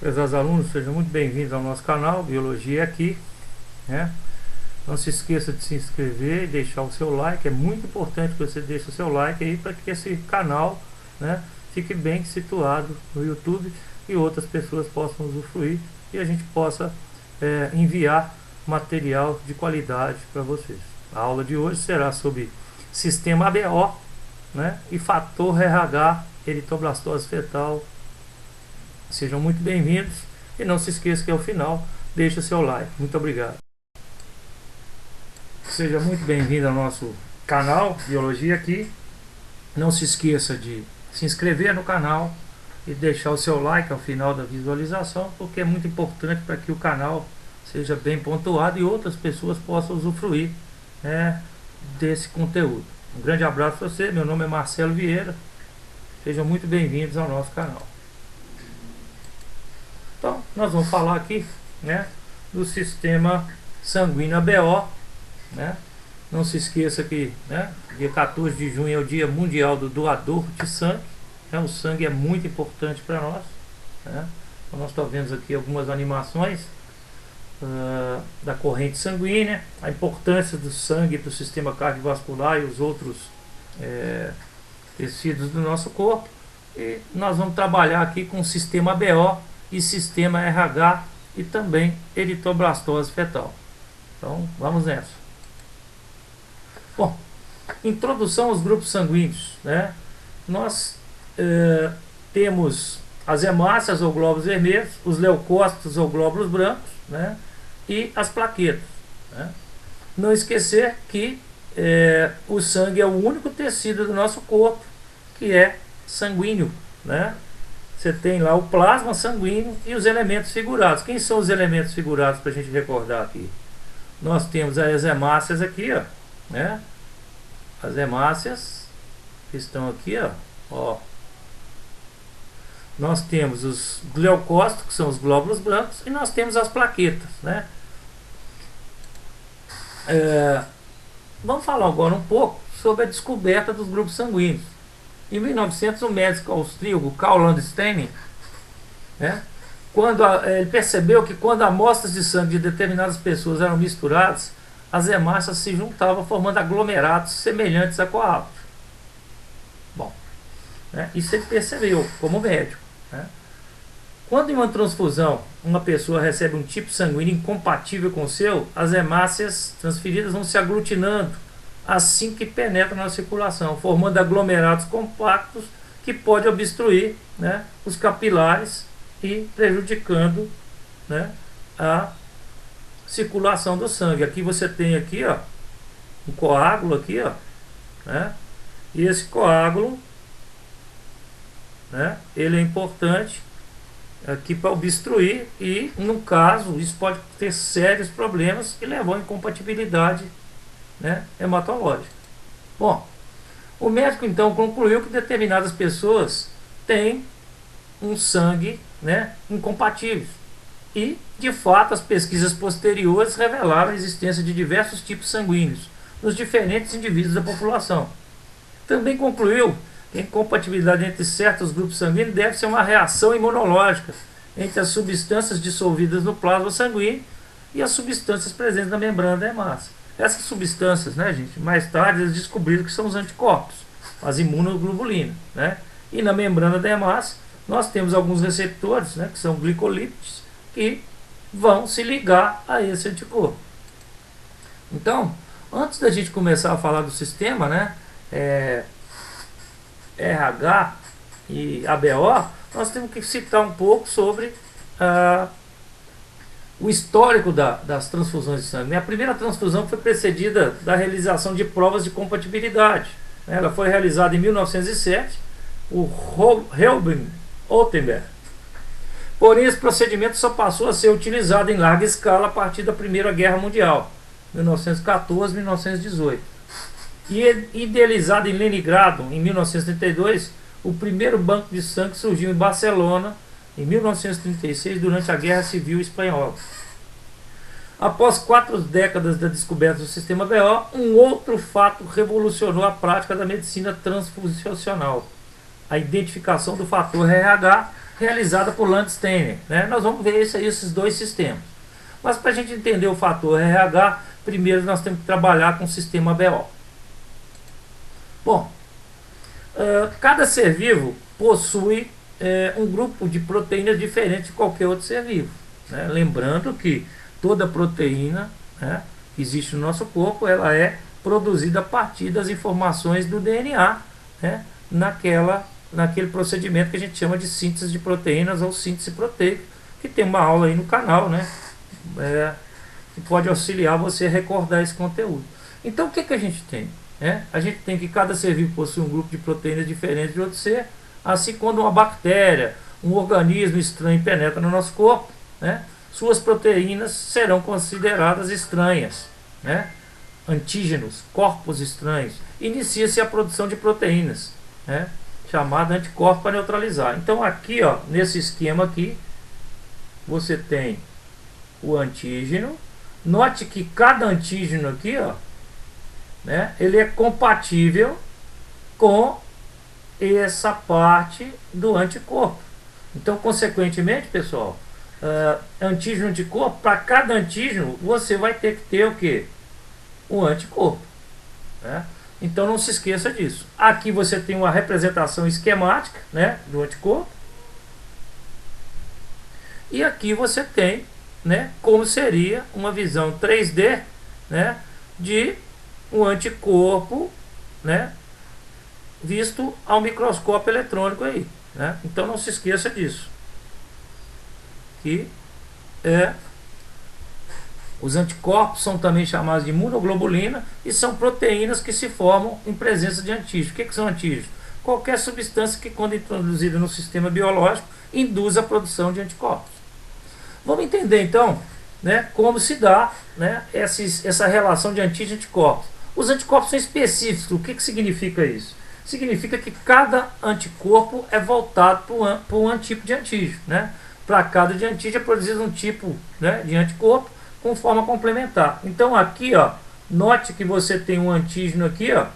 Prezados alunos, sejam muito bem-vindos ao nosso canal Biologia Aqui, né? Não se esqueça de se inscrever e deixar o seu like. É muito importante que você deixe o seu like aí para que esse canal, né, fique bem situado no YouTube e outras pessoas possam usufruir e a gente possa enviar material de qualidade para vocês. A aula de hoje será sobre sistema ABO, né, e fator RH, eritoblastose fetal. Sejam muito bem-vindos e não se esqueça que ao final deixe o seu like. Muito obrigado. Seja muito bem-vindo ao nosso canal Biologia Aqui. Não se esqueça de se inscrever no canal e deixar o seu like ao final da visualização, porque é muito importante para que o canal seja bem pontuado e outras pessoas possam usufruir, né, desse conteúdo. Um grande abraço para você. Meu nome é Marcelo Vieira. Sejam muito bem-vindos ao nosso canal. Então, nós vamos falar aqui, né, do sistema sanguíneo ABO, né? Não se esqueça que, né, dia 14 de junho é o Dia Mundial do Doador de Sangue, né? O sangue é muito importante para nós, né? Então, nós estamos vendo aqui algumas animações da corrente sanguínea, a importância do sangue para o sistema cardiovascular e os outros tecidos do nosso corpo. E nós vamos trabalhar aqui com o sistema ABO e sistema RH e também eritoblastose fetal. Então vamos nessa. Bom, introdução aos grupos sanguíneos, né? Nós temos as hemácias ou glóbulos vermelhos, os leucócitos ou glóbulos brancos, né? E as plaquetas, né? Não esquecer que o sangue é o único tecido do nosso corpo que é sanguíneo, né? Você tem lá o plasma sanguíneo e os elementos figurados. Quem são os elementos figurados para a gente recordar aqui? Nós temos as hemácias aqui, ó, né? As hemácias que estão aqui, ó. Nós temos os leucócitos, que são os glóbulos brancos, e nós temos as plaquetas, né? Vamos falar agora um pouco sobre a descoberta dos grupos sanguíneos. Em 1900, o médico austríaco Karl Landsteiner, né, ele percebeu que quando amostras de sangue de determinadas pessoas eram misturadas, as hemácias se juntavam formando aglomerados semelhantes a coágulos. Bom, né, isso ele percebeu como médico, né? Quando em uma transfusão uma pessoa recebe um tipo sanguíneo incompatível com o seu, as hemácias transferidas vão se aglutinando assim que penetra na circulação, formando aglomerados compactos que pode obstruir, né, os capilares e prejudicando, né, a circulação do sangue. Aqui você tem aqui, ó, um coágulo aqui, ó, né, e esse coágulo, né, ele é importante aqui para obstruir e, no caso, isso pode ter sérios problemas que levam à incompatibilidade, né, hematológica. Bom, o médico então concluiu que determinadas pessoas têm um sangue, né, incompatível. E, de fato, as pesquisas posteriores revelaram a existência de diversos tipos sanguíneos nos diferentes indivíduos da população. Também concluiu que a incompatibilidade entre certos grupos sanguíneos deve ser uma reação imunológica entre as substâncias dissolvidas no plasma sanguíneo e as substâncias presentes na membrana da hemácia. Essas substâncias, né, gente, mais tarde eles descobriram que são os anticorpos, as imunoglobulinas, né? E na membrana da hemácia nós temos alguns receptores, né, que são glicolípides, que vão se ligar a esse anticorpo. Então, antes da gente começar a falar do sistema, né, RH e ABO, nós temos que citar um pouco sobre o histórico das transfusões de sangue. A primeira transfusão foi precedida da realização de provas de compatibilidade. Ela foi realizada em 1907, o Reuben Ottenberg. Porém, esse procedimento só passou a ser utilizado em larga escala a partir da Primeira Guerra Mundial, 1914-1918. E idealizado em Leningrado, em 1932, o primeiro banco de sangue surgiu em Barcelona, em 1936, durante a Guerra Civil Espanhola. Após 4 décadas da descoberta do sistema BO, um outro fato revolucionou a prática da medicina transfusional: a identificação do fator RH realizada por Landsteiner, né? Nós vamos ver esses dois sistemas. Mas para a gente entender o fator RH, primeiro nós temos que trabalhar com o sistema BO. Bom, cada ser vivo possui um grupo de proteínas diferente de qualquer outro ser vivo, né? Lembrando que toda proteína, né, que existe no nosso corpo, ela é produzida a partir das informações do DNA, né, naquele procedimento que a gente chama de síntese de proteínas ou síntese proteica, que tem uma aula aí no canal, né, que pode auxiliar você a recordar esse conteúdo. Então o que a gente tem? A gente tem que cada ser vivo possui um grupo de proteínas diferente de outro ser, assim quando uma bactéria, um organismo estranho penetra no nosso corpo, né, suas proteínas serão consideradas estranhas, né, antígenos, corpos estranhos. Inicia-se a produção de proteínas, né, chamada anticorpo para neutralizar. Então aqui, ó, nesse esquema aqui, você tem o antígeno. Note que cada antígeno aqui, ó, né, ele é compatível com essa parte do anticorpo. Então, consequentemente, pessoal, antígeno e anticorpo, para cada antígeno você vai ter que ter o que? Um anticorpo, né? Então não se esqueça disso. Aqui você tem uma representação esquemática, né, do anticorpo. E aqui você tem, né, como seria uma visão 3D, né, de um anticorpo, né, visto ao microscópio eletrônico aí, né? Então não se esqueça disso. Que os anticorpos são também chamados de imunoglobulina e são proteínas que se formam em presença de antígenos. O que são antígenos? Qualquer substância que, quando introduzida no sistema biológico, induz a produção de anticorpos. Vamos entender então, né, como se dá, né, essa relação de antígeno e anticorpos. Os anticorpos são específicos. O que significa isso? Significa que cada anticorpo é voltado para um tipo de antígeno, né? Para cada de antígeno é produzido um tipo, né, de anticorpo com forma complementar. Então aqui, ó, note que você tem um antígeno aqui, ó,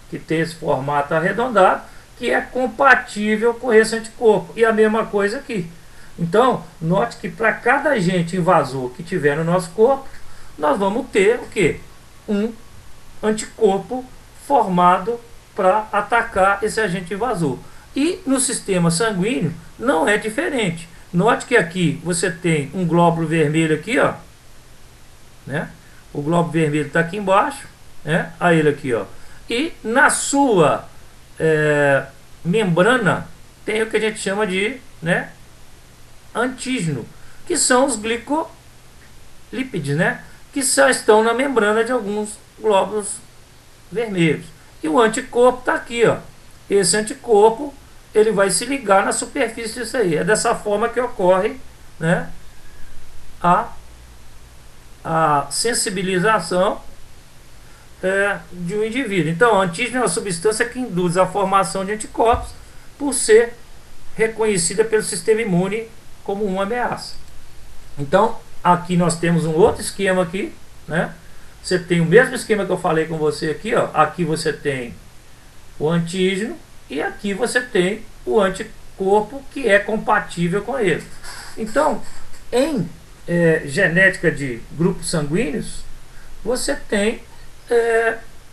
que tem esse formato arredondado, que é compatível com esse anticorpo. E a mesma coisa aqui. Então, note que para cada agente invasor que tiver no nosso corpo, nós vamos ter o quê? Um anticorpo formado para atacar esse agente invasor. E no sistema sanguíneo não é diferente. Note que aqui você tem um glóbulo vermelho aqui, ó, né? O glóbulo vermelho está aqui embaixo, né? A ele aqui, ó. E na sua membrana tem o que a gente chama de, né, antígeno, que são os glicolípides, né, que só estão na membrana de alguns glóbulos vermelhos. E o anticorpo está aqui, ó. Esse anticorpo ele vai se ligar na superfície disso aí. É dessa forma que ocorre, né, a sensibilização de um indivíduo. Então, o antígeno é uma substância que induz a formação de anticorpos por ser reconhecida pelo sistema imune como uma ameaça. Então, aqui nós temos um outro esquema aqui, né? Você tem o mesmo esquema que eu falei com você aqui, ó. Aqui você tem o antígeno e aqui você tem o anticorpo que é compatível com ele. Então, em genética de grupos sanguíneos, você tem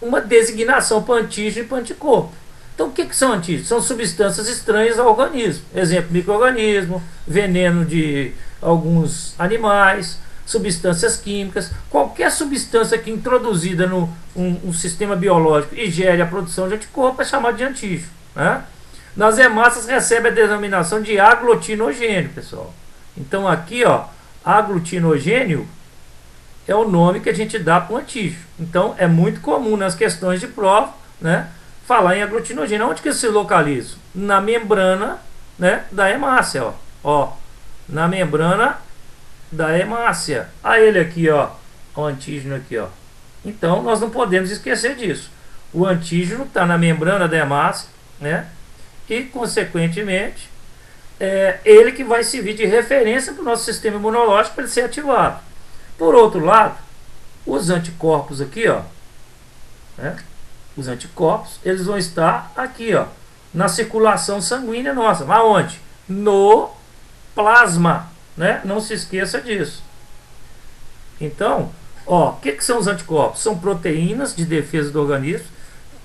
uma designação para antígeno e para anticorpo. Então, o que são antígenos? São substâncias estranhas ao organismo. Exemplo, micro-organismo, veneno de alguns animais, substâncias químicas. Qualquer substância que introduzida no um sistema biológico e gere a produção de anticorpo é chamada de antígeno, né? Nas hemácias recebe a denominação de aglutinogênio, pessoal. Então aqui, ó, aglutinogênio é o nome que a gente dá para o antígeno. Então é muito comum nas questões de prova, né, falar em aglutinogênio. Onde que isso se localiza? Na membrana, né, da hemácia, ó, na membrana da hemácia. A ele aqui, ó, o antígeno aqui, ó. Então nós não podemos esquecer disso. O antígeno está na membrana da hemácia, né, e consequentemente ele que vai servir de referência para o nosso sistema imunológico para ele ser ativado. Por outro lado, os anticorpos aqui, ó, né, os anticorpos, eles vão estar aqui, ó, na circulação sanguínea nossa. Aonde? no plasma, né? Não se esqueça disso. Então, ó, o que são os anticorpos? São proteínas de defesa do organismo,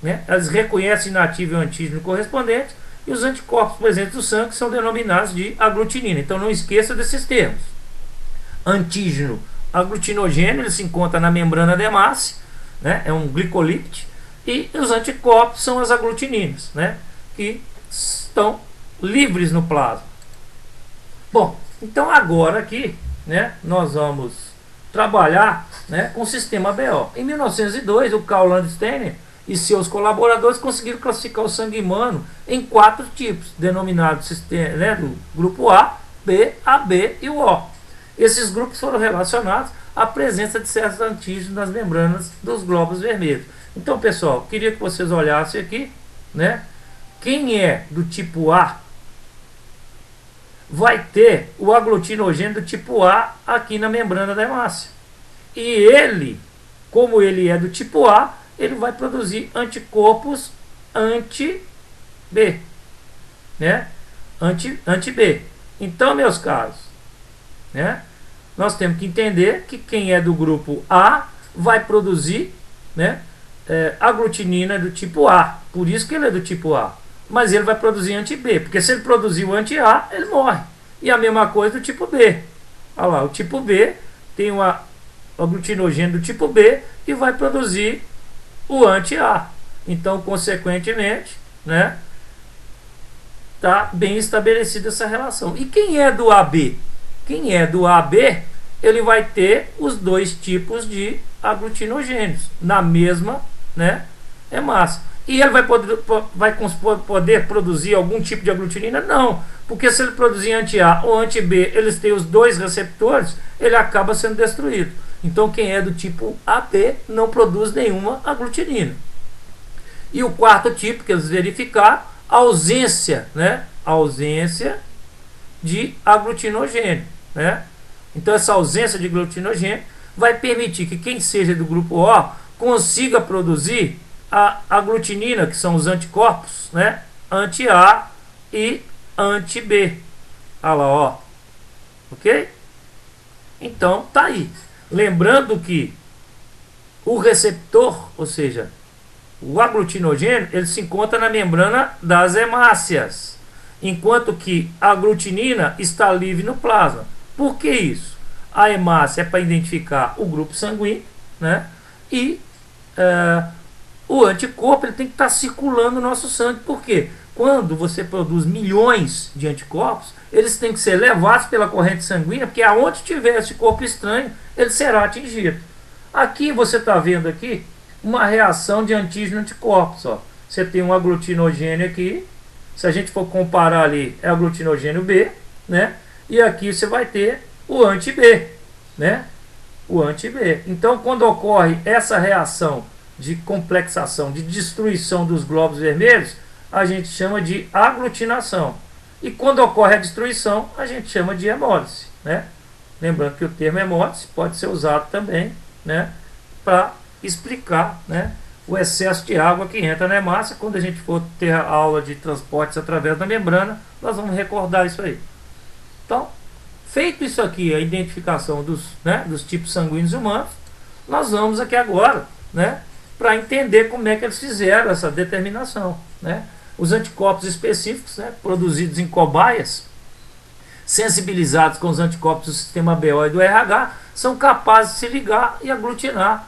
né? Elas reconhecem inativo e o antígeno correspondente, e os anticorpos presentes no sangue são denominados de aglutinina. Então não esqueça desses termos. Antígeno aglutinogênio, ele se encontra na membrana da hemácia, né? É um glicolípide, e os anticorpos são as aglutininas, né? Que estão livres no plasma. Bom, então agora aqui, né, nós vamos trabalhar, né, com o sistema BO. Em 1902, o Carl Landsteiner e seus colaboradores conseguiram classificar o sangue humano em 4 tipos, denominados sistema, né, do grupo A, B, AB e o O. Esses grupos foram relacionados à presença de certos antígenos nas membranas dos glóbulos vermelhos. Então, pessoal, queria que vocês olhassem aqui, né? Quem é do tipo A vai ter o aglutinogênio do tipo A aqui na membrana da hemácia. E ele, como ele é do tipo A, ele vai produzir anticorpos anti-B, né? Anti-B. Então, meus caros, né, nós temos que entender que quem é do grupo A vai produzir, né, aglutinina do tipo A. Por isso que ele é do tipo A. Mas ele vai produzir anti-B, porque se ele produzir o anti-A, ele morre. E a mesma coisa do tipo B. Olha lá, o tipo B tem o aglutinogênio do tipo B e vai produzir o anti-A. Então, consequentemente, né, está bem estabelecida essa relação. E quem é do AB? Quem é do AB, ele vai ter os 2 tipos de aglutinogênios na mesma, né, hemácia. E ele vai poder produzir algum tipo de aglutinina? Não, porque se ele produzir anti-A ou anti-B, eles têm os 2 receptores, ele acaba sendo destruído. Então quem é do tipo AB não produz nenhuma aglutinina. E o 4º tipo que eles verificaram, ausência, né, ausência de aglutinogênio, né? Então essa ausência de aglutinogênio vai permitir que quem seja do grupo O consiga produzir a aglutinina, que são os anticorpos, né, anti-A e anti-B. Olha lá, ó. Ok? Então tá aí. Lembrando que o receptor, ou seja, o aglutinogênio, ele se encontra na membrana das hemácias, enquanto que a aglutinina está livre no plasma. Por que isso? A hemácia é para identificar o grupo sanguíneo, né? E o anticorpo ele tem que estar circulando no nosso sangue. Por quê? Quando você produz milhões de anticorpos, eles têm que ser levados pela corrente sanguínea, porque aonde tiver esse corpo estranho, ele será atingido. Aqui você está vendo aqui uma reação de antígeno-anticorpos. Ó. Você tem um aglutinogênio aqui. Se a gente for comparar ali, é aglutinogênio B, né? E aqui você vai ter o anti-B, né? O anti-B. Então, quando ocorre essa reação de complexação, de destruição dos glóbulos vermelhos, a gente chama de aglutinação. E quando ocorre a destruição, a gente chama de hemólise, né? Lembrando que o termo hemólise pode ser usado também, né, para explicar, né, o excesso de água que entra na hemácia. Quando a gente for ter a aula de transportes através da membrana, nós vamos recordar isso aí. Então, feito isso aqui, a identificação dos, né, dos tipos sanguíneos humanos, nós vamos aqui agora, né, para entender como é que eles fizeram essa determinação, né? Os anticorpos específicos, né, produzidos em cobaias, sensibilizados com os anticorpos do sistema BO e do RH, são capazes de se ligar e aglutinar,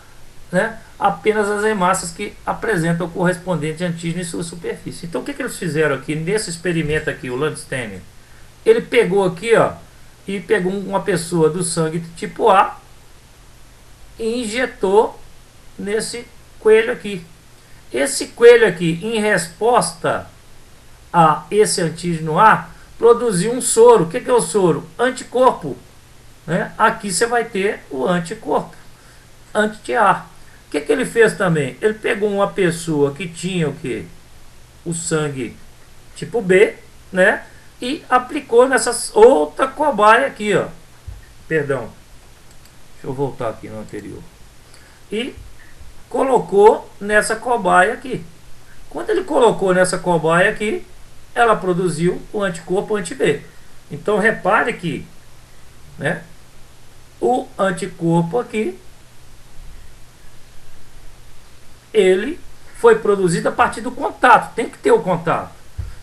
né, apenas as hemácias que apresentam o correspondente antígeno em sua superfície. Então o que eles fizeram aqui nesse experimento aqui, o Landsteiner? Ele pegou aqui, ó, e pegou uma pessoa do sangue de tipo A e injetou nesse coelho aqui. Esse coelho aqui, em resposta a esse antígeno A, produziu um soro. O que é o soro? Anticorpo, né? Aqui você vai ter o anticorpo, anti-A. O que ele fez também? Ele pegou uma pessoa que tinha o que? O sangue tipo B, né? E aplicou nessa outra cobaia aqui, ó. Perdão. Deixa eu voltar aqui no anterior. E colocou nessa cobaia aqui. Quando ele colocou nessa cobaia aqui, ela produziu o anticorpo anti-B. Então repare que, né, o anticorpo aqui, ele foi produzido a partir do contato, tem que ter o contato.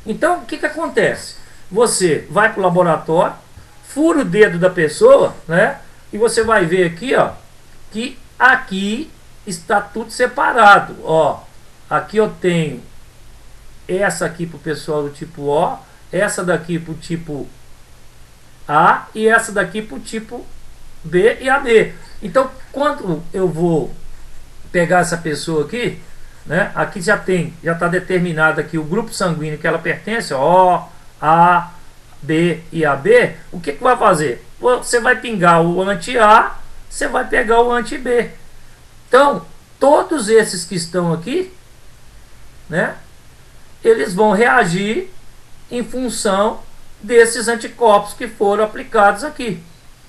Então o que acontece? Você vai para o laboratório, fura o dedo da pessoa, né, e você vai ver aqui, ó, que aqui está tudo separado, ó. Aqui eu tenho essa aqui para o pessoal do tipo O, essa daqui para o tipo A e essa daqui para o tipo B e AB. Então, quando eu vou pegar essa pessoa aqui, né, aqui já está determinado aqui o grupo sanguíneo que ela pertence, O, A, B e AB. O que vai fazer? Você vai pingar o anti-A, você vai pegar o anti-B. Então, todos esses que estão aqui, né, eles vão reagir em função desses anticorpos que foram aplicados aqui.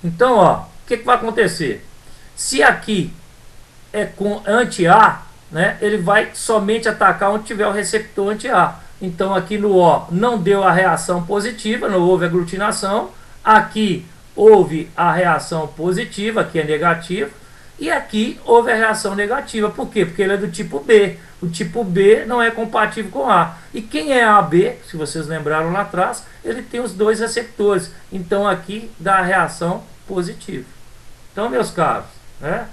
Então, ó, o que vai acontecer? Se aqui é com anti-A, né, ele vai somente atacar onde tiver o receptor anti-A. Então, aqui no O não deu a reação positiva, não houve aglutinação. Aqui houve a reação positiva, que é negativa. E aqui houve a reação negativa. Por quê? Porque ele é do tipo B. O tipo B não é compatível com A. E quem é AB, se vocês lembraram lá atrás, ele tem os dois receptores. Então aqui dá a reação positiva. Então, meus caros, né,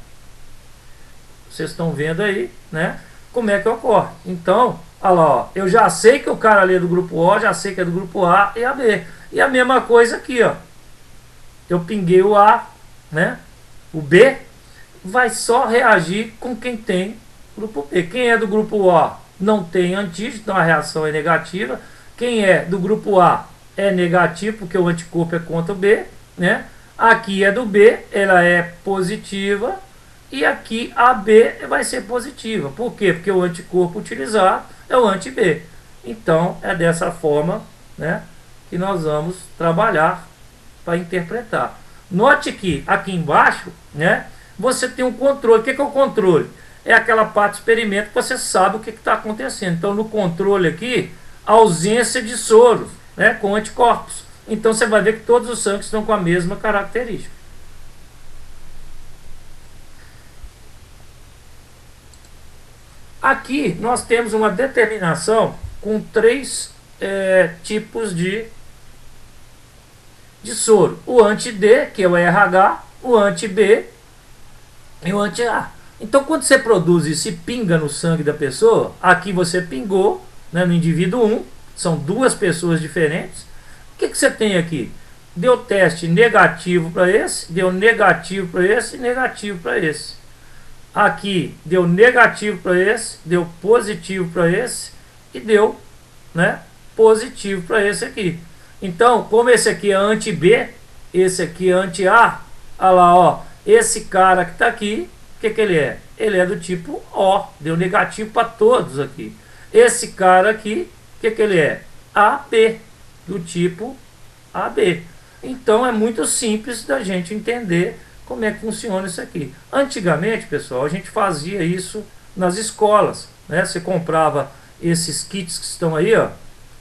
vocês estão vendo aí, né, como é que ocorre. Então, olha lá, ó, eu já sei que o cara ali é do grupo O, já sei que é do grupo A e AB. E a mesma coisa aqui, ó. Eu pinguei o A, né, o B vai só reagir com quem tem grupo B. Quem é do grupo O não tem antígeno, então a reação é negativa. Quem é do grupo A é negativo, porque o anticorpo é contra o B, né? Aqui é do B, ela é positiva. E aqui a B vai ser positiva. Por quê? Porque o anticorpo utilizado é o anti-B. Então é dessa forma, né, que nós vamos trabalhar para interpretar. Note que aqui embaixo, né, você tem um controle. O que é o controle? É aquela parte do experimento que você sabe o que está acontecendo. Então, no controle aqui, ausência de soro, né, com anticorpos. Então, você vai ver que todos os sangues estão com a mesma característica. Aqui, nós temos uma determinação com três tipos de soro. O anti-D, que é o RH, o anti-B e o anti-A. Então, quando você produz isso e pinga no sangue da pessoa, aqui você pingou, né, no indivíduo 1, são duas pessoas diferentes. O que você tem aqui? Deu teste negativo para esse, deu negativo para esse e negativo para esse. Aqui deu negativo para esse, deu positivo para esse e deu, né, positivo para esse aqui. Então, como esse aqui é anti-B, esse aqui é anti-A, olha lá, ó, esse cara que está aqui, o que ele é? Ele é do tipo O, deu negativo para todos aqui. Esse cara aqui, o que ele é? AB, do tipo AB. Então é muito simples da gente entender como é que funciona isso aqui. Antigamente, pessoal, a gente fazia isso nas escolas, né? Você comprava esses kits que estão aí, ó,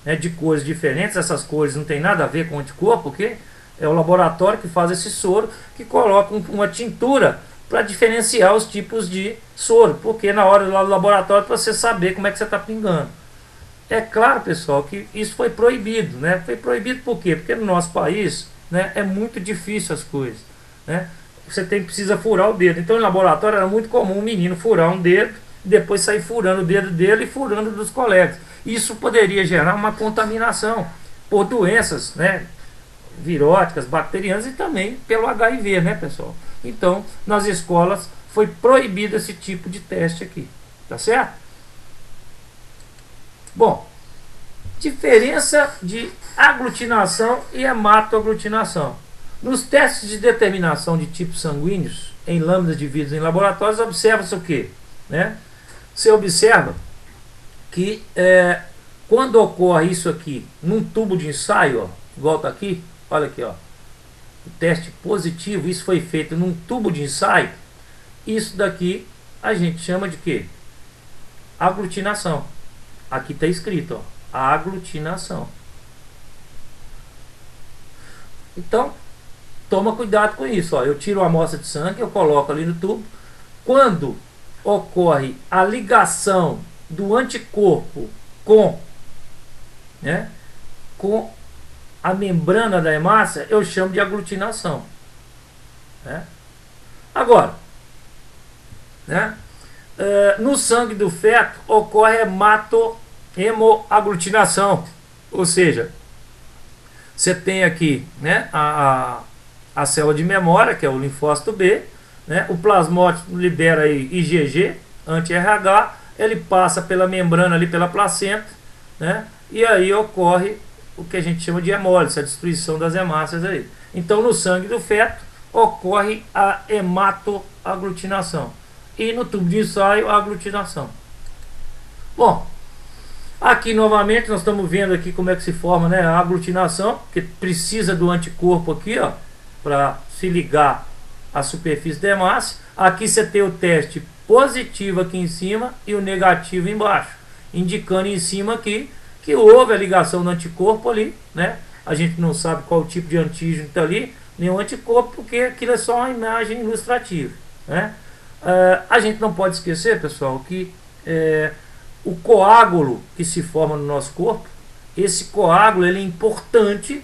né, de cores diferentes. Essas cores não tem nada a ver com anticorpo, porque é o laboratório que faz esse soro, que coloca uma tintura para diferenciar os tipos de soro, porque na hora lá do laboratório, para você saber como é que você está pingando. É claro, pessoal, que isso foi proibido, né? Foi proibido por quê? Porque no nosso país, né, é muito difícil as coisas, né? Você precisa furar o dedo. Então, no laboratório era muito comum um menino furar um dedo e depois sair furando o dedo dele e furando dos colegas. Isso poderia gerar uma contaminação por doenças, né, viróticas, bacterianas e também pelo HIV, né, pessoal? Então, nas escolas foi proibido esse tipo de teste aqui, tá certo? Bom, diferença de aglutinação e hematoaglutinação. Nos testes de determinação de tipos sanguíneos em lâminas de vidro em laboratórios, observa-se o quê? Né? Você observa que quando ocorre isso aqui num tubo de ensaio, ó, volta aqui, olha aqui, ó, o teste positivo, isso foi feito num tubo de ensaio, isso daqui a gente chama de quê? Aglutinação. Aqui está escrito, ó, aglutinação. Então, toma cuidado com isso. Ó. Eu tiro a amostra de sangue, eu coloco ali no tubo. Quando ocorre a ligação do anticorpo com, né, com a membrana da hemácia, eu chamo de aglutinação. Né? Agora, né, no sangue do feto ocorre hemoaglutinação, ou seja, você tem aqui, né, a célula de memória, que é o linfócito B, né, o plasmócito libera aí IgG, anti-RH, ele passa pela membrana ali, pela placenta, né, e aí ocorre o que a gente chama de hemólise, a destruição das hemácias aí. Então, no sangue do feto ocorre a hematoaglutinação e no tubo de ensaio a aglutinação. Bom, aqui novamente nós estamos vendo aqui como é que se forma, né, a aglutinação, que precisa do anticorpo aqui, ó, para se ligar à superfície da hemácia. Aqui você tem o teste positivo aqui em cima e o negativo embaixo, indicando em cima aqui que houve a ligação do anticorpo ali, né? A gente não sabe qual tipo de antígeno está ali, nem o anticorpo, porque aquilo é só uma imagem ilustrativa, né? A gente não pode esquecer, pessoal, que o coágulo que se forma no nosso corpo, esse coágulo ele é importante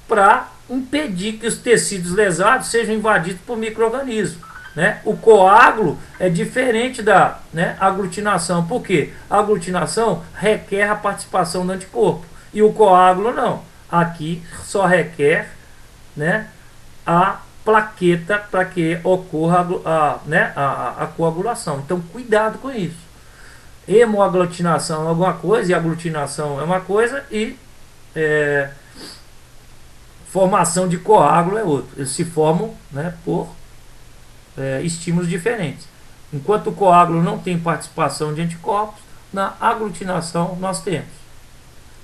para impedir que os tecidos lesados sejam invadidos por micro-organismos. Né? O coágulo é diferente da, né, aglutinação. Por quê? A aglutinação requer a participação do anticorpo e o coágulo não. Aqui só requer, né, a plaqueta para que ocorra a coagulação. Então, cuidado com isso. Hemoaglutinação é alguma coisa e aglutinação é uma coisa e formação de coágulo é outra. Eles se formam, né, por estímulos diferentes. Enquanto o coágulo não tem participação de anticorpos, na aglutinação nós temos.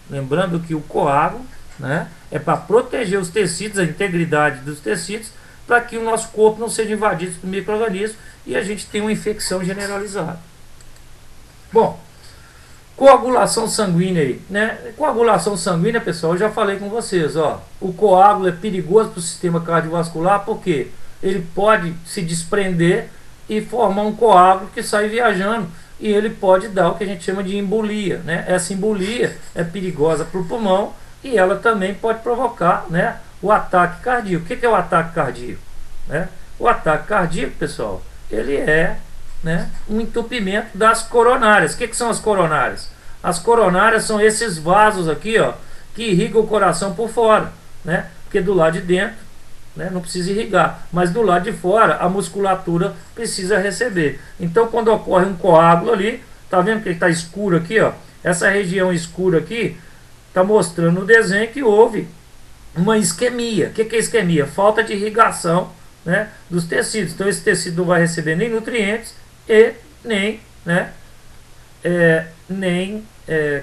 Lembrando que o coágulo, né, é para proteger os tecidos, a integridade dos tecidos, para que o nosso corpo não seja invadido por micro-organismos e a gente tenha uma infecção generalizada. Bom, coagulação sanguínea aí, né? Coagulação sanguínea, pessoal, eu já falei com vocês, ó. O coágulo é perigoso para o sistema cardiovascular porque ele pode se desprender e formar um coágulo que sai viajando e ele pode dar o que a gente chama de embolia, né? Essa embolia é perigosa para o pulmão e ela também pode provocar, né, o ataque cardíaco. O que é o ataque cardíaco? Né? O ataque cardíaco, pessoal, ele é, né, um entupimento das coronárias. O que são as coronárias? As coronárias são esses vasos aqui, ó, que irrigam o coração por fora, né? Porque do lado de dentro, né, não precisa irrigar, mas do lado de fora a musculatura precisa receber. Então, quando ocorre um coágulo ali, tá vendo que ele está escuro aqui, ó? Essa região escura aqui está mostrando no desenho que houve uma isquemia. O que é isquemia? Falta de irrigação, né, dos tecidos. Então, esse tecido não vai receber nem nutrientes e nem, né,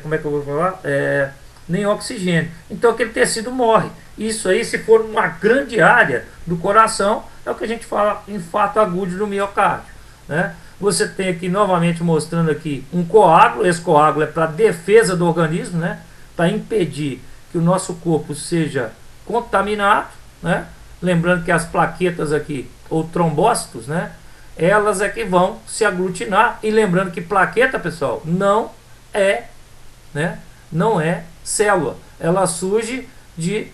como é que eu vou falar? Nem oxigênio. Então aquele tecido morre. Isso aí, se for uma grande área do coração, é o que a gente fala infarto agudo do miocárdio, né? Você tem aqui novamente mostrando aqui um coágulo. Esse coágulo é para defesa do organismo, né? Para impedir que o nosso corpo seja contaminado, né? Lembrando que as plaquetas aqui, ou trombócitos, né, elas é que vão se aglutinar. E lembrando que plaqueta, pessoal, não é, né, não é célula. Ela surge de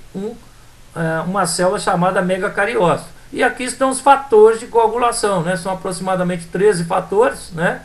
uma célula chamada megacariócito. E aqui estão os fatores de coagulação, né? São aproximadamente 13 fatores, né?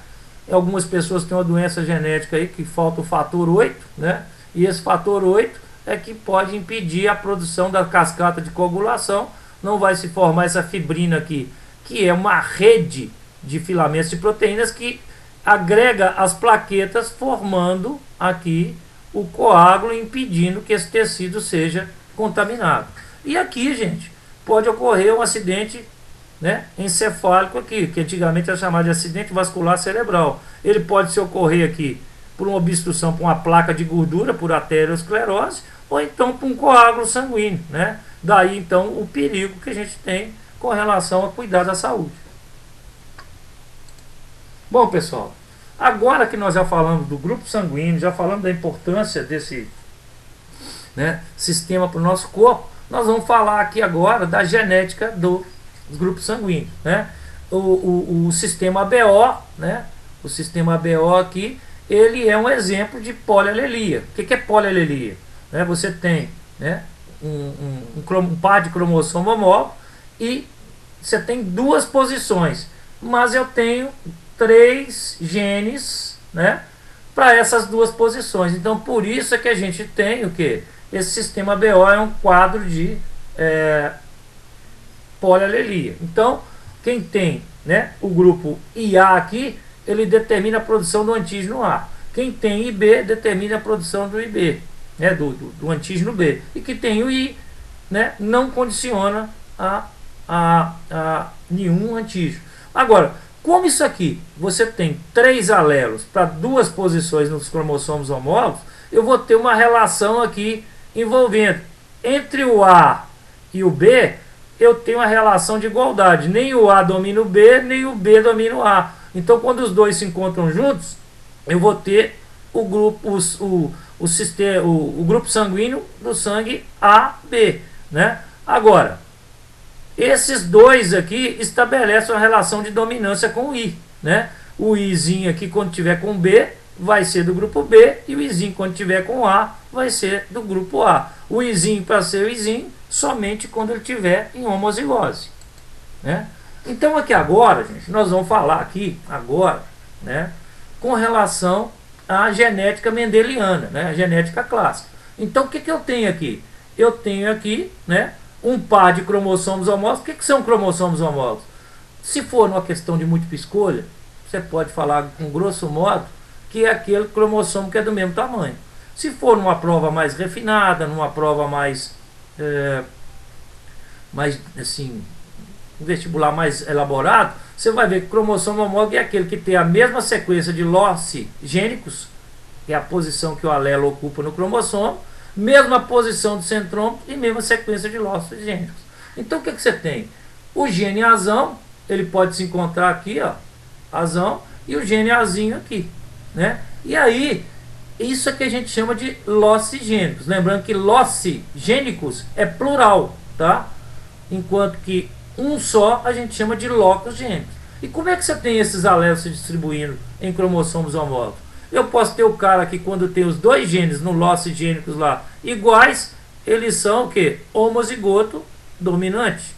Algumas pessoas têm uma doença genética aí que falta o fator 8, né? E esse fator 8 é que pode impedir a produção da cascata de coagulação. Não vai se formar essa fibrina aqui, que é uma rede de filamentos de proteínas que agrega as plaquetas, formando aqui o coágulo, impedindo que esse tecido seja contaminado. E aqui, gente, pode ocorrer um acidente, né, encefálico aqui, que antigamente era chamado de acidente vascular cerebral. Ele pode se ocorrer aqui por uma obstrução, por uma placa de gordura, por arteriosclerose, ou então por um coágulo sanguíneo, né? Daí então o perigo que a gente tem com relação a cuidar da saúde. Bom, pessoal, Agora que nós já falamos do grupo sanguíneo, já falamos da importância desse, né, sistema para o nosso corpo, nós vamos falar aqui agora da genética dos grupos sanguíneos, né? O sistema ABO, né? O sistema ABO aqui, ele é um exemplo de polialelia. O que é polialelia? Né? Você tem, né, um par de cromossomo homólogo e você tem duas posições, mas eu tenho 3 genes, né, para essas duas posições. Então por isso é que a gente tem o que? Esse sistema BO é um quadro de polialelia. Então quem tem, né, o grupo IA aqui, ele determina a produção do antígeno A. Quem tem IB determina a produção do IB, né, do antígeno B. E que tem o I, né, não condiciona a nenhum antígeno. Agora, como isso aqui, você tem 3 alelos para 2 posições nos cromossomos homólogos, eu vou ter uma relação aqui envolvendo entre o A e o B, eu tenho uma relação de igualdade. Nem o A domina o B, nem o B domina o A. Então, quando os dois se encontram juntos, eu vou ter o grupo, o grupo sanguíneo do sangue AB, né? Agora, esses dois aqui estabelecem uma relação de dominância com o I, né? O Izinho aqui, quando tiver com B, vai ser do grupo B, e o Izinho, quando tiver com A, vai ser do grupo A. O Izinho, para ser o Izinho, somente quando ele tiver em homozigose, né? Então aqui agora, gente, nós vamos falar aqui agora, né, com relação à genética mendeliana, né, a genética clássica. Então o que eu tenho aqui? Eu tenho aqui, né, um par de cromossomos homólogos. O que são cromossomos homólogos? Se for uma questão de múltipla escolha, você pode falar com grosso modo que é aquele cromossomo que é do mesmo tamanho. Se for numa prova mais refinada, numa prova mais assim, um vestibular mais elaborado, você vai ver que o cromossomo homólogo é aquele que tem a mesma sequência de loci gênicos, que é a posição que o alelo ocupa no cromossomo, mesma posição do centrômero e mesma sequência de loci gênicos. Então o que você tem? O gene azão, ele pode se encontrar aqui, ó, azão, e o gene azinho aqui, né? E aí, isso é que a gente chama de locigênicos. Lembrando que locigênicos é plural, tá? Enquanto que um só a gente chama de locos gênicos. E como é que você tem esses alelos se distribuindo em cromossomos homólogos? Eu posso ter o cara que, quando tem os dois genes no locigênicos lá iguais, eles são o que? Homozigoto dominante.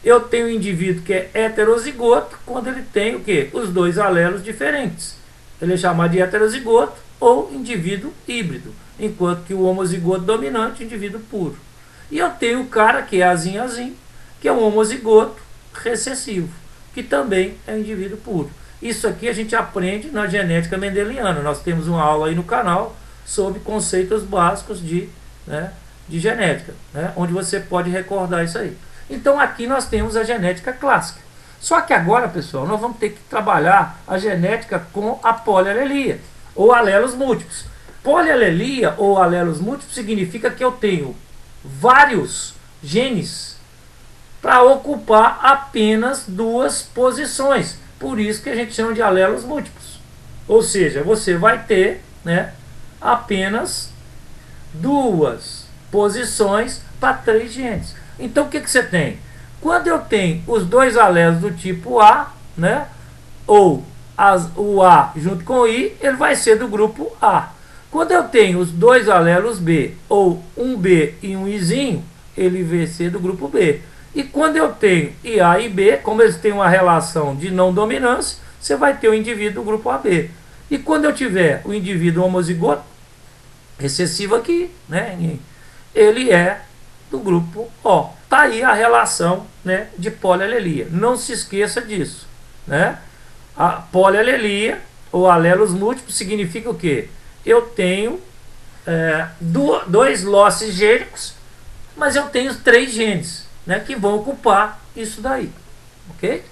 Eu tenho um indivíduo que é heterozigoto quando ele tem o que? Os dois alelos diferentes. Ele é chamado de heterozigoto ou indivíduo híbrido, enquanto que o homozigoto dominante é indivíduo puro. E eu tenho o cara que é azinho, que é um homozigoto recessivo, que também é um indivíduo puro. Isso aqui a gente aprende na genética mendeliana. Nós temos uma aula aí no canal sobre conceitos básicos de genética, né, onde você pode recordar isso aí. Então aqui nós temos a genética clássica. Só que agora, pessoal, nós vamos ter que trabalhar a genética com a polialelia, ou alelos múltiplos. Polialelia ou alelos múltiplos significa que eu tenho vários genes para ocupar apenas 2 posições. Por isso que a gente chama de alelos múltiplos. Ou seja, você vai ter, né, apenas 2 posições para 3 genes. Então o que você tem? Quando eu tenho os 2 alelos do tipo A, né, ou o A junto com o I, ele vai ser do grupo A. Quando eu tenho os 2 alelos B, ou um B e um Izinho, ele vai ser do grupo B. E quando eu tenho IA e B, como eles têm uma relação de não dominância, você vai ter o indivíduo do grupo AB. E quando eu tiver o indivíduo homozigoto recessivo aqui, né, ele é do grupo O. Está aí a relação, né, de polialelia. Não se esqueça disso, né? A polialelia ou alelos múltiplos significa o quê? Eu tenho 2 loci gênicos, mas eu tenho 3 genes, né, que vão ocupar isso daí, ok?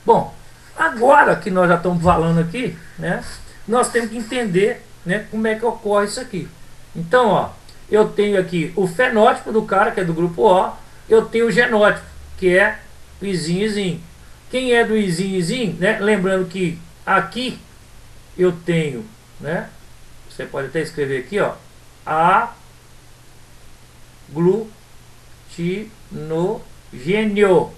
Bom, agora que nós já estamos falando aqui, né, nós temos que entender, né, como é que ocorre isso aqui. Então, ó, eu tenho aqui o fenótipo do cara, que é do grupo O, eu tenho o genótipo, que é o Izinho. Quem é do Izinho, né, lembrando que aqui eu tenho, né? Você pode até escrever aqui, ó, aglutinogênio.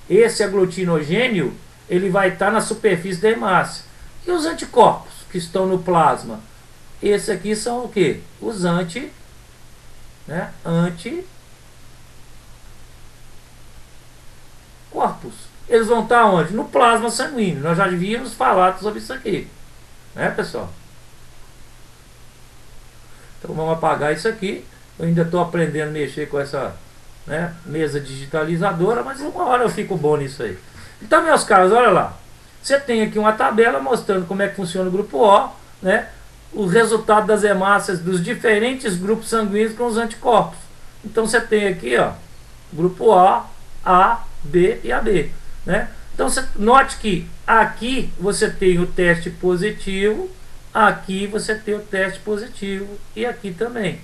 Esse aglutinogênio, ele vai estar na superfície da hemácia. E os anticorpos que estão no plasma? Esses aqui são o que? Os anticorpos, eles vão estar onde? No plasma sanguíneo. Nós já havíamos falado sobre isso aqui, né, pessoal? Então vamos apagar isso aqui. Eu ainda estou aprendendo a mexer com essa, né, mesa digitalizadora, mas uma hora eu fico bom nisso aí. Então, meus caros, olha lá. Você tem aqui uma tabela mostrando como é que funciona o grupo O, né? O resultado das hemácias dos diferentes grupos sanguíneos com os anticorpos. Então você tem aqui, ó, grupo A, B e AB, né? Então você note que aqui você tem o teste positivo, aqui você tem o teste positivo e aqui também.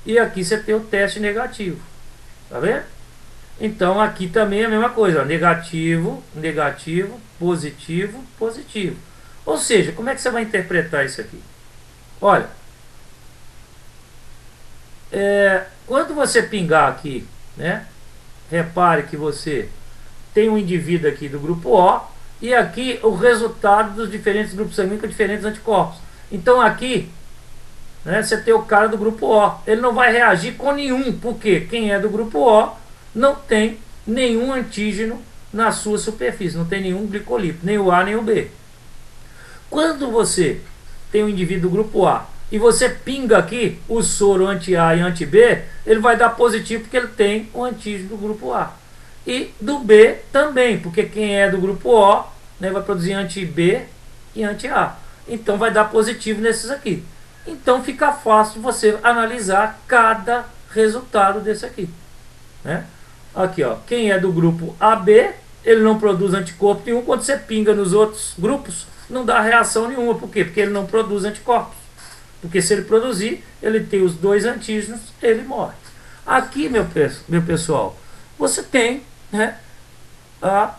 E aqui você tem o teste negativo. Tá vendo? Então aqui também é a mesma coisa, ó, negativo, negativo, positivo, positivo. Ou seja, como é que você vai interpretar isso aqui? Olha, quando você pingar aqui, né? Repare que você tem um indivíduo aqui do grupo O e aqui o resultado dos diferentes grupos sanguíneos com diferentes anticorpos. Então aqui, né, você tem o cara do grupo O. Ele não vai reagir com nenhum, porque quem é do grupo O não tem nenhum antígeno na sua superfície, não tem nenhum glicolípido, nem o A nem o B. Quando você tem um indivíduo do grupo A e você pinga aqui o soro anti-A e anti-B, ele vai dar positivo porque ele tem o antígeno do grupo A. E do B também, porque quem é do grupo O, né, vai produzir anti-B e anti-A. Então vai dar positivo nesses aqui. Então fica fácil de você analisar cada resultado desse aqui, né? Aqui, ó, quem é do grupo AB, ele não produz anticorpo nenhum. Quando você pinga nos outros grupos, não dá reação nenhuma. Por quê? Porque ele não produz anticorpos. Porque se ele produzir, ele tem os dois antígenos, ele morre. Aqui, meu pessoal, você tem, né, a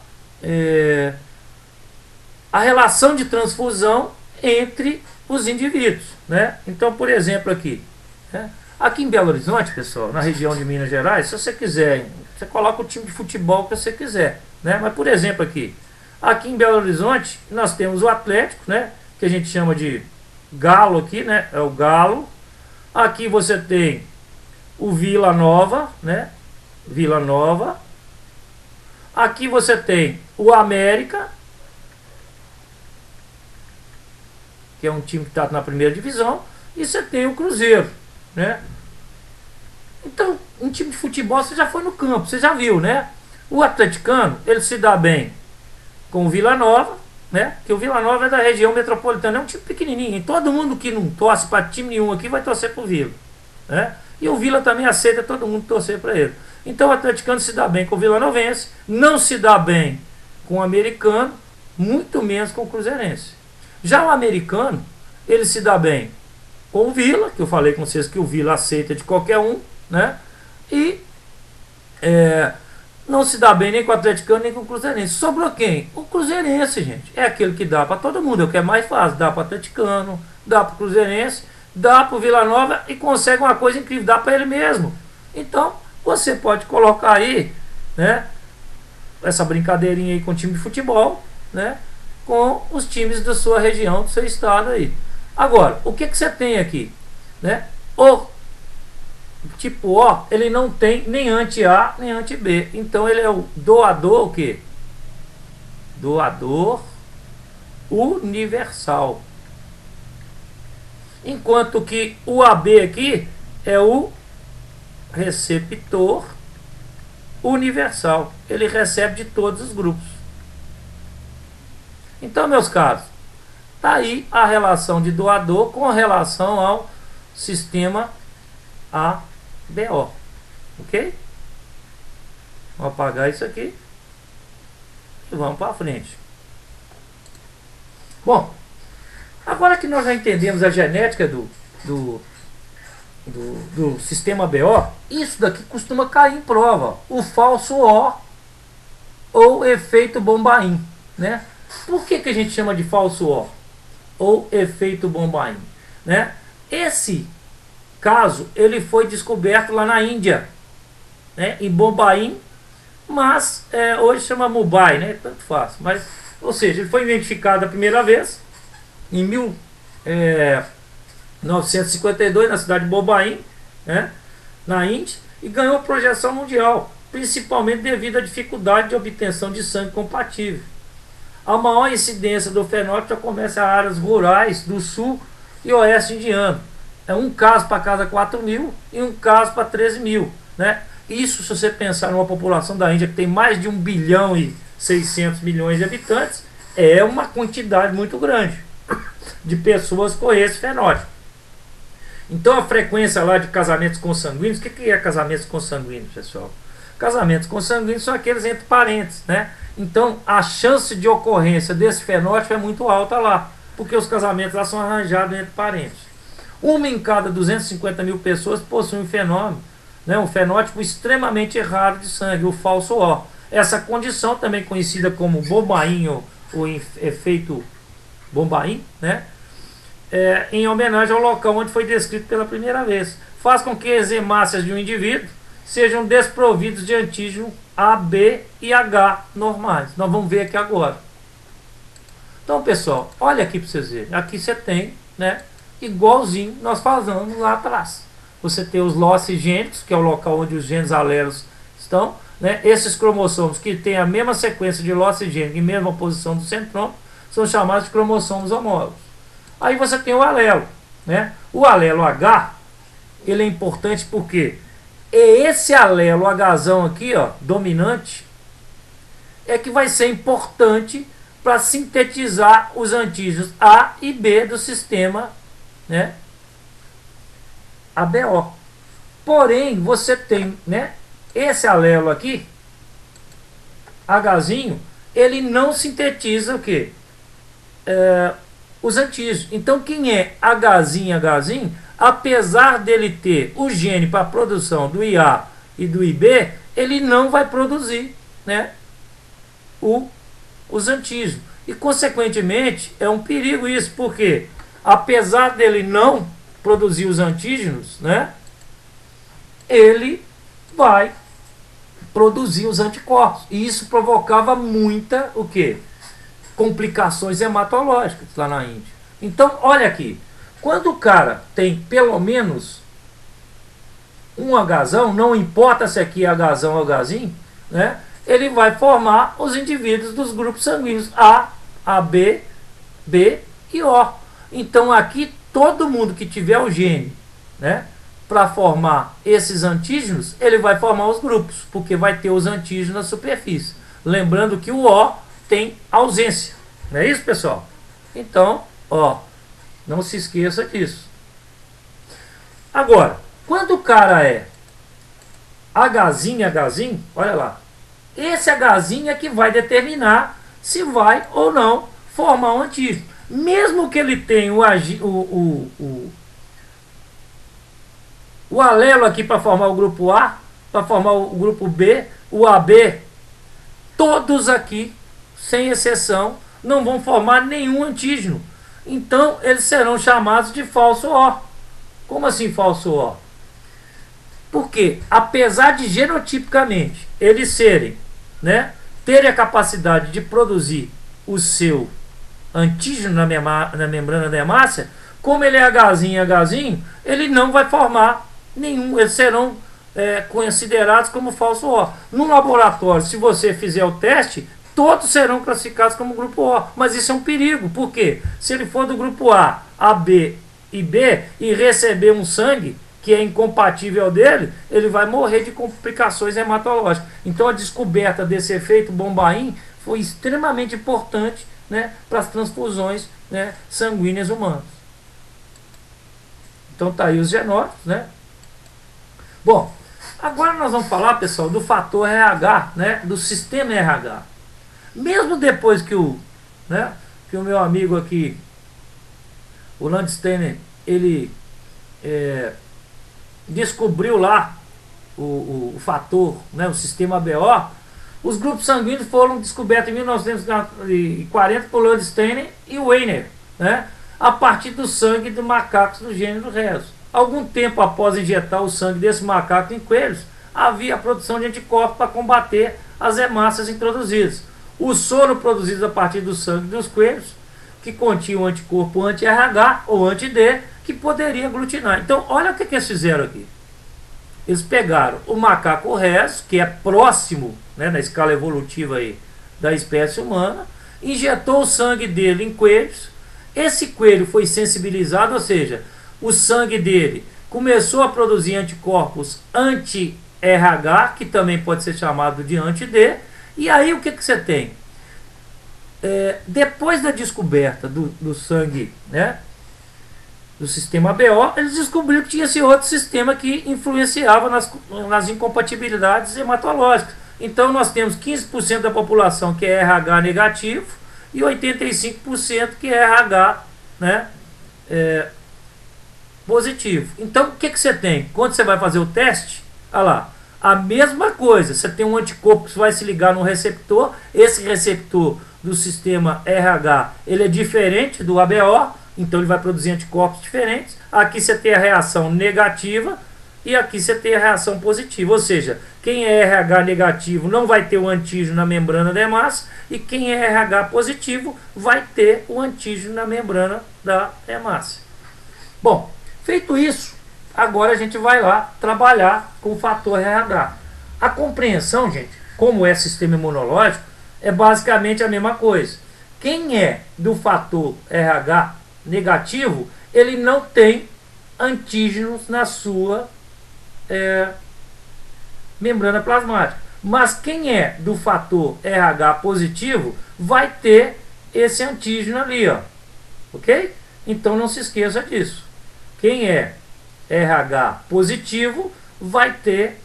relação de transfusão entre os indivíduos, né? Então, por exemplo, aqui, né, aqui em Belo Horizonte, pessoal, na região de Minas Gerais, se você quiser, você coloca o time de futebol que você quiser, né? Mas, por exemplo, aqui em Belo Horizonte, nós temos o Atlético, né, que a gente chama de Galo aqui, né? É o Galo. Aqui você tem o Vila Nova, né? Vila Nova. Aqui você tem o América, que é um time que está na primeira divisão, e você tem o Cruzeiro, né? Então, um time de futebol você já foi no campo, você já viu, né? O atleticano, ele se dá bem com o Vila Nova, né? Que o Vila Nova é da região metropolitana, é um time pequenininho, e todo mundo que não torce para time nenhum aqui vai torcer pro Vila, né? E o Vila também aceita todo mundo torcer para ele. Então o atleticano se dá bem com o Vila Novense, não se dá bem com o americano, muito menos com o cruzeirense. Já o americano, ele se dá bem com o Vila, que eu falei com vocês que o Vila aceita de qualquer um, né? E não se dá bem nem com o atleticano nem com o cruzeirense. Sobrou quem? O cruzeirense, gente. É aquele que dá para todo mundo, é o que é mais fácil. Dá para o atleticano, dá para o cruzeirense, dá para o Vila Nova e consegue uma coisa incrível, dá para ele mesmo. Então, você pode colocar aí, né, essa brincadeirinha aí com o time de futebol, né, com os times da sua região, do seu estado aí. Agora, o que você tem aqui, né? O tipo O, ele não tem nem anti-A nem anti-B. Então ele é o doador, o quê? Doador universal. Enquanto que o AB aqui é o receptor universal. Ele recebe de todos os grupos. Então, meus caros, tá aí a relação de doador com relação ao sistema ABO. Ok? Vamos apagar isso aqui e vamos para frente. Bom, agora que nós já entendemos a genética do sistema BO, isso daqui costuma cair em prova. O falso O ou efeito Bombaim, né? Por que a gente chama de falso O? ou efeito Bombaim, né? Esse caso ele foi descoberto lá na Índia, né, em Bombaim, mas hoje chama Mumbai, né? Tanto faz, mas, ou seja, ele foi identificado a primeira vez em 1952 na cidade de Bombaim, né, na Índia, e ganhou projeção mundial, principalmente devido à dificuldade de obtenção de sangue compatível. A maior incidência do fenótipo acontece em áreas rurais do sul e oeste indiano. É um caso para cada 4.000 e um caso para 13.000, né? Isso, se você pensar numa população da Índia que tem mais de 1 bilhão e 600 milhões de habitantes, é uma quantidade muito grande de pessoas com esse fenótipo. Então a frequência lá de casamentos consanguíneos, o que é casamentos consanguíneos, pessoal? Casamentos consanguíneos são aqueles entre parentes, né? Então a chance de ocorrência desse fenótipo é muito alta lá, porque os casamentos lá são arranjados entre parentes. Uma em cada 250 mil pessoas possui um fenômeno, né, um fenótipo extremamente raro de sangue, o falso O. Essa condição, também conhecida como Bombaim ou efeito Bombaim, né, em homenagem ao local onde foi descrito pela primeira vez, faz com que as hemácias de um indivíduo sejam desprovidos de antígeno A, B e H normais. Nós vamos ver aqui agora. Então, pessoal, olha aqui para vocês verem. Aqui você tem, né, igualzinho nós falamos lá atrás. Você tem os losses gênicos, que é o local onde os genes alelos estão, né? Esses cromossomos que têm a mesma sequência de losses gênicos e mesma posição do centrômero são chamados de cromossomos homólogos. Aí você tem o alelo, né? O alelo H, ele é importante porque é esse alelo Hzão aqui, ó, dominante, é que vai ser importante para sintetizar os antígenos A e B do sistema, né, ABO. Porém, você tem, né, esse alelo aqui, Hzinho, ele não sintetiza o que? Os antígenos. Então, quem é Hzinho, apesar dele ter o gene para a produção do IA e do IB, ele não vai produzir, né, os antígenos. E, consequentemente, é um perigo isso, porque apesar dele não produzir os antígenos, né, ele vai produzir os anticorpos. E isso provocava muita, o quê? Complicações hematológicas lá na Índia. Então, olha aqui. Quando o cara tem pelo menos um Hzão, não importa se aqui é Hzão ou Hzinho, né, ele vai formar os indivíduos dos grupos sanguíneos A, AB, B e O. Então aqui todo mundo que tiver o gene, né, para formar esses antígenos, ele vai formar os grupos, porque vai ter os antígenos na superfície. Lembrando que o O tem ausência. Não é isso, pessoal? Então, ó, não se esqueça disso. Agora, quando o cara é Hzinho, olha lá, esse Hzinho é que vai determinar se vai ou não formar um antígeno. Mesmo que ele tenha o alelo aqui para formar o grupo A, para formar o grupo B, o AB, todos aqui, sem exceção, não vão formar nenhum antígeno. Então, eles serão chamados de falso O. Como assim falso O? Porque, apesar de genotipicamente eles serem, né, terem a capacidade de produzir o seu antígeno na membrana da hemácia, como ele é Hzinho, ele não vai formar nenhum, eles serão considerados como falso O. No laboratório, se você fizer o teste, todos serão classificados como grupo O, mas isso é um perigo, porque se ele for do grupo A, AB e B e receber um sangue que é incompatível dele, ele vai morrer de complicações hematológicas. Então a descoberta desse efeito Bombaim foi extremamente importante, né, para as transfusões, né, sanguíneas humanas. Então tá aí os genótipos, né? Bom, agora nós vamos falar, pessoal, do fator RH, né, do sistema RH. Mesmo depois que o meu amigo aqui, o Landsteiner, ele descobriu lá o fator, né, o sistema ABO, os grupos sanguíneos foram descobertos em 1940 por Landsteiner e Weiner, né? a partir do sangue de macacos do gênero Rhesus. Algum tempo após injetar o sangue desse macaco em coelhos, havia a produção de anticorpos para combater as hemácias introduzidas. O soro produzido a partir do sangue dos coelhos, que continha o anticorpo anti-RH ou anti-D, que poderia aglutinar. Então, olha o que eles fizeram aqui. Eles pegaram o macaco Rhesus, que é próximo, né, na escala evolutiva aí, da espécie humana, injetou o sangue dele em coelhos. Esse coelho foi sensibilizado, ou seja, o sangue dele começou a produzir anticorpos anti-RH, que também pode ser chamado de anti-D. E aí o que você tem? Depois da descoberta do sangue, né, do sistema ABO, eles descobriram que tinha esse outro sistema que influenciava nas incompatibilidades hematológicas. Então nós temos 15% da população que é RH negativo e 85% que é RH, né, positivo. Então o que você tem? Quando você vai fazer o teste, olha lá, a mesma coisa, você tem um anticorpo que vai se ligar num receptor, esse receptor do sistema RH, ele é diferente do ABO, então ele vai produzir anticorpos diferentes. Aqui você tem a reação negativa e aqui você tem a reação positiva, ou seja, quem é RH negativo não vai ter o antígeno na membrana da hemácia e quem é RH positivo vai ter o antígeno na membrana da hemácia. Bom, feito isso, agora a gente vai lá trabalhar com o fator RH. A compreensão, gente, como é sistema imunológico, é basicamente a mesma coisa. Quem é do fator RH negativo, ele não tem antígenos na sua membrana plasmática. Mas quem é do fator RH positivo vai ter esse antígeno ali, ó. Ok? Então não se esqueça disso. Quem é RH positivo vai ter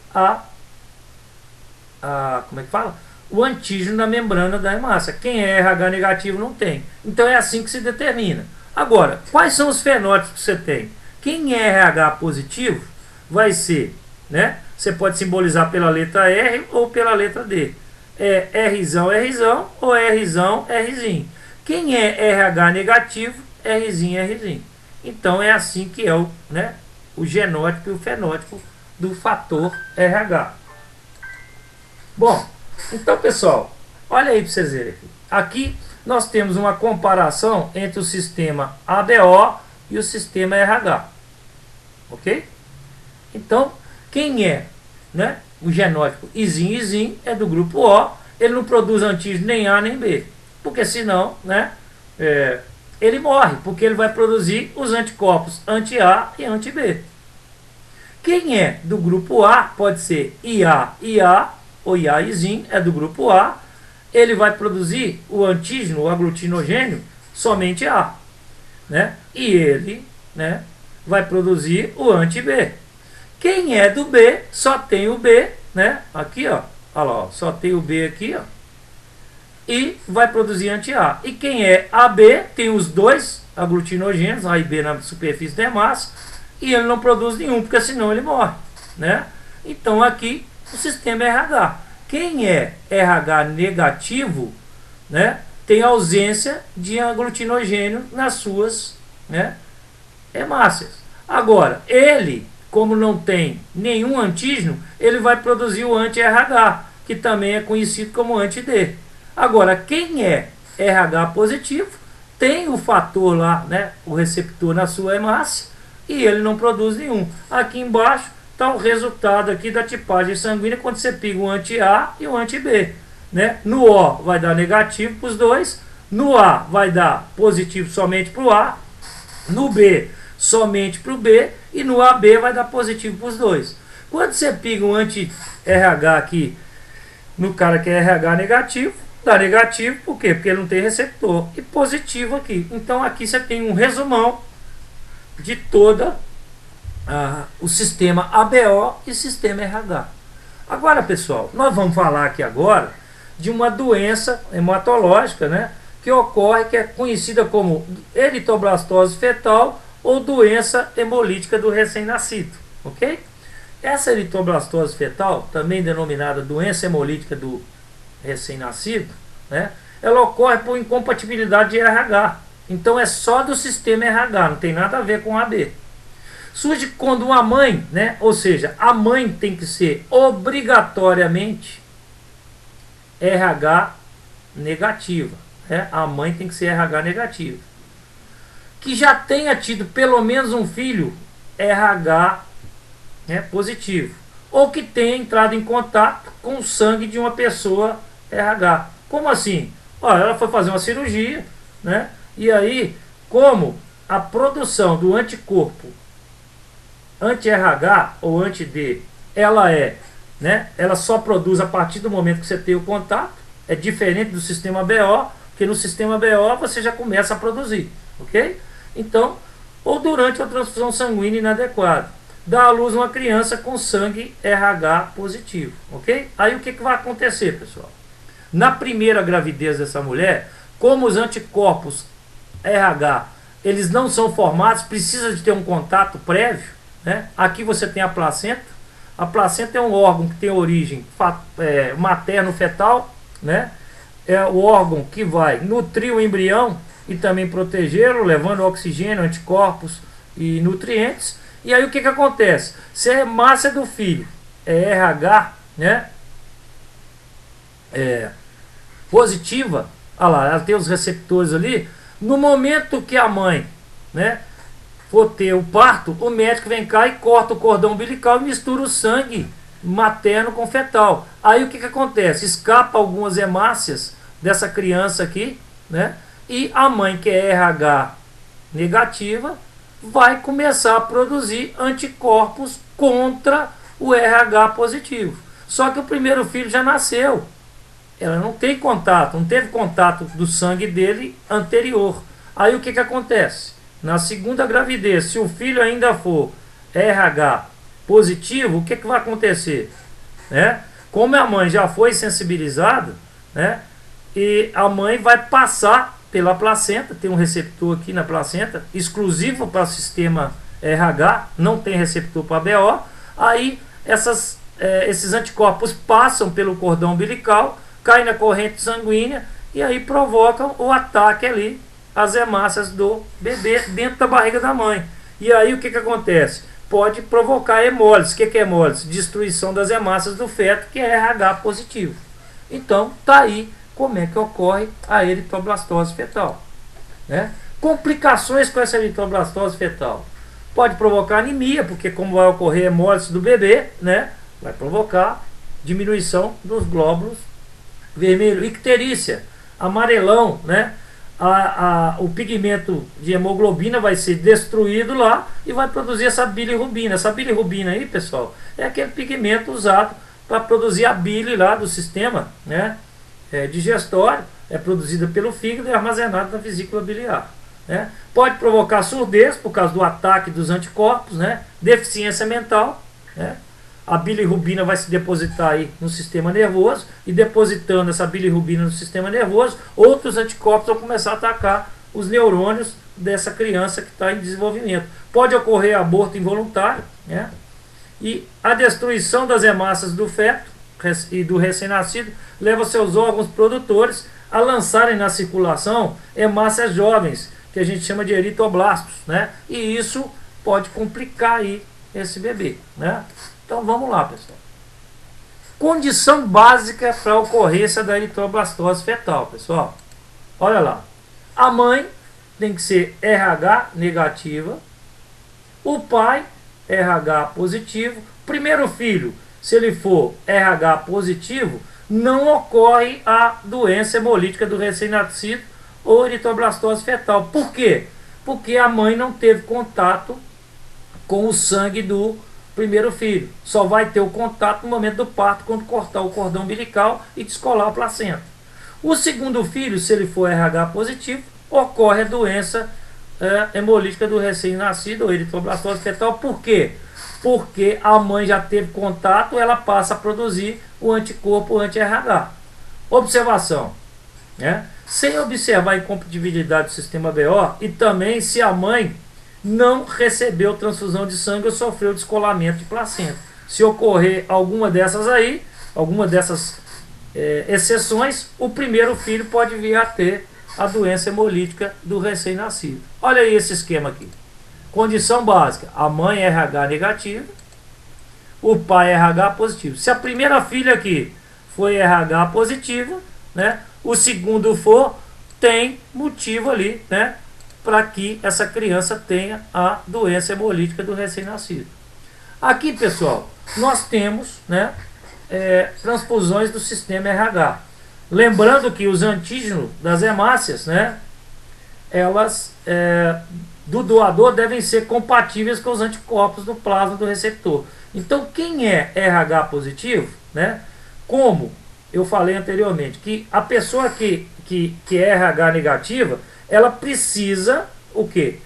como é que fala? O antígeno na membrana da hemácia. Quem é RH negativo não tem. Então é assim que se determina. Agora, quais são os fenótipos que você tem? Quem é RH positivo vai ser, né? Você pode simbolizar pela letra R ou pela letra D. É Rzão, Rzão ou Rzão, Rzinho. Quem é RH negativo, Rzinho, Rzinho. Então é assim que é o genótipo e o fenótipo do fator RH. Bom, então pessoal, olha aí para vocês verem aqui. Aqui nós temos uma comparação entre o sistema ABO e o sistema RH. Ok? Então, quem é, né, o genótipo Izinho, Izinho é do grupo O, ele não produz antígeno nem A nem B, porque senão, né, ele morre, porque ele vai produzir os anticorpos anti-A e anti-B. Quem é do grupo A pode ser IA, IA ou IA, Izinho, é do grupo A, ele vai produzir o antígeno, o aglutinogênio, somente A, né, e ele, né, vai produzir o anti-B. Quem é do B, só tem o B, né? Aqui, ó. Olha lá, ó, só tem o B aqui, ó. E vai produzir anti-A. E quem é AB, tem os dois aglutinogênios, A e B na superfície da hemácia, e ele não produz nenhum, porque senão ele morre, né? Então aqui o sistema RH. Quem é RH negativo, né, tem ausência de aglutinogênio nas suas, né, hemácias. Agora, ele, como não tem nenhum antígeno, ele vai produzir o anti-RH, que também é conhecido como anti-D. Agora, quem é RH positivo, tem o fator lá, né, o receptor na sua hemácia, e ele não produz nenhum. Aqui embaixo está o resultado aqui da tipagem sanguínea, quando você pega o anti-A e o anti-B. Né? No O vai dar negativo para os dois, no A vai dar positivo somente para o A, no B somente para o B, e no AB vai dar positivo para os dois. Quando você pega um anti-RH aqui, no cara que é RH negativo, dá negativo, por quê? Porque ele não tem receptor, e positivo aqui. Então aqui você tem um resumão de toda o sistema ABO e sistema RH. Agora, pessoal, nós vamos falar aqui agora de uma doença hematológica, né, que ocorre, que é conhecida como eritroblastose fetal ou doença hemolítica do recém-nascido, ok? Essa eritroblastose fetal, também denominada doença hemolítica do recém-nascido, né, ela ocorre por incompatibilidade de RH. Então é só do sistema RH, não tem nada a ver com AB. Surge quando uma mãe, né? Ou seja, a mãe tem que ser obrigatoriamente RH negativa. Né? A mãe tem que ser RH negativa. Que já tenha tido pelo menos um filho RH, né, positivo. Ou que tenha entrado em contato com o sangue de uma pessoa RH. Como assim? Olha, ela foi fazer uma cirurgia, né? E aí, como a produção do anticorpo anti-RH ou anti-D, ela né? Ela só produz a partir do momento que você tem o contato. É diferente do sistema BO, porque no sistema BO você já começa a produzir, ok? Então, ou durante a transfusão sanguínea inadequada, dá à luz uma criança com sangue RH positivo, ok? Aí o que vai acontecer, pessoal? Na primeira gravidez dessa mulher, como os anticorpos RH, eles não são formados, precisa de ter um contato prévio, né? Aqui você tem a placenta. A placenta é um órgão que tem origem materno-fetal, né? É o órgão que vai nutrir o embrião e também protegê-lo, levando oxigênio, anticorpos e nutrientes. E aí o que acontece? Se a hemácia do filho é RH, né? Positiva, olha lá, ela tem os receptores ali. No momento que a mãe, né, for ter o parto, o médico vem cá e corta o cordão umbilical e mistura o sangue materno com fetal. Aí o que acontece? Escapa algumas hemácias dessa criança aqui, né? E a mãe, que é RH negativa, vai começar a produzir anticorpos contra o RH positivo. Só que o primeiro filho já nasceu. Ela não tem contato, não teve contato do sangue dele anterior. Aí o que acontece? Na segunda gravidez, se o filho ainda for RH positivo, o que vai acontecer? Né? Como a mãe já foi sensibilizada, né? E a mãe vai passar pela placenta, tem um receptor aqui na placenta, exclusivo para o sistema RH, não tem receptor para BO. Aí esses anticorpos passam pelo cordão umbilical, caem na corrente sanguínea e aí provocam o ataque ali às hemácias do bebê dentro da barriga da mãe. E aí o que acontece? Pode provocar hemólise. O que é hemólise? Destruição das hemácias do feto, que é RH positivo. Então, tá aí como é que ocorre a eritroblastose fetal. Né? Complicações com essa eritroblastose fetal. Pode provocar anemia, porque como vai ocorrer hemólise do bebê, né, vai provocar diminuição dos glóbulos vermelhos. Icterícia, amarelão, né? O pigmento de hemoglobina vai ser destruído lá e vai produzir essa bilirrubina. Essa bilirrubina aí, pessoal, é aquele pigmento usado para produzir a bile lá do sistema, né, digestório. É produzida pelo fígado e armazenada na vesícula biliar. Né? Pode provocar surdez por causa do ataque dos anticorpos, né? Deficiência mental, né? A bilirrubina vai se depositar aí no sistema nervoso, e depositando essa bilirrubina no sistema nervoso, outros anticorpos vão começar a atacar os neurônios dessa criança que está em desenvolvimento. Pode ocorrer aborto involuntário, né? E a destruição das hemácias do feto e do recém-nascido leva seus órgãos produtores a lançarem na circulação hemácias jovens, que a gente chama de eritroblastos, né? E isso pode complicar aí esse bebê, né? Então vamos lá, pessoal. Condição básica para a ocorrência da eritroblastose fetal, pessoal. Olha lá. A mãe tem que ser RH negativa. O pai, RH positivo. Primeiro filho, se ele for RH positivo, não ocorre a doença hemolítica do recém-nascido ou eritroblastose fetal. Por quê? Porque a mãe não teve contato com o sangue do primeiro filho. Só vai ter o contato no momento do parto, quando cortar o cordão umbilical e descolar a placenta. O segundo filho, se ele for RH positivo, ocorre a doença hemolítica do recém-nascido ou eritroblastose fetal. Por quê? Porque a mãe já teve contato, ela passa a produzir o anticorpo anti-RH. Observação, né? Sem observar a incompatibilidade do sistema BO, e também se a mãe não recebeu transfusão de sangue ou sofreu descolamento de placenta. Se ocorrer alguma dessas aí, alguma dessas exceções, o primeiro filho pode vir a ter a doença hemolítica do recém-nascido. Olha aí esse esquema aqui. Condição básica: a mãe é RH negativa, o pai é RH positivo. Se a primeira filha aqui foi RH positiva, né, o segundo for, tem motivo ali, né, para que essa criança tenha a doença hemolítica do recém-nascido. Aqui, pessoal, nós temos, né, transfusões do sistema RH. Lembrando que os antígenos das hemácias, né, elas do doador devem ser compatíveis com os anticorpos do plasma do receptor. Então, quem é RH positivo, né, como eu falei anteriormente, que a pessoa que é RH negativa, ela precisa o quê?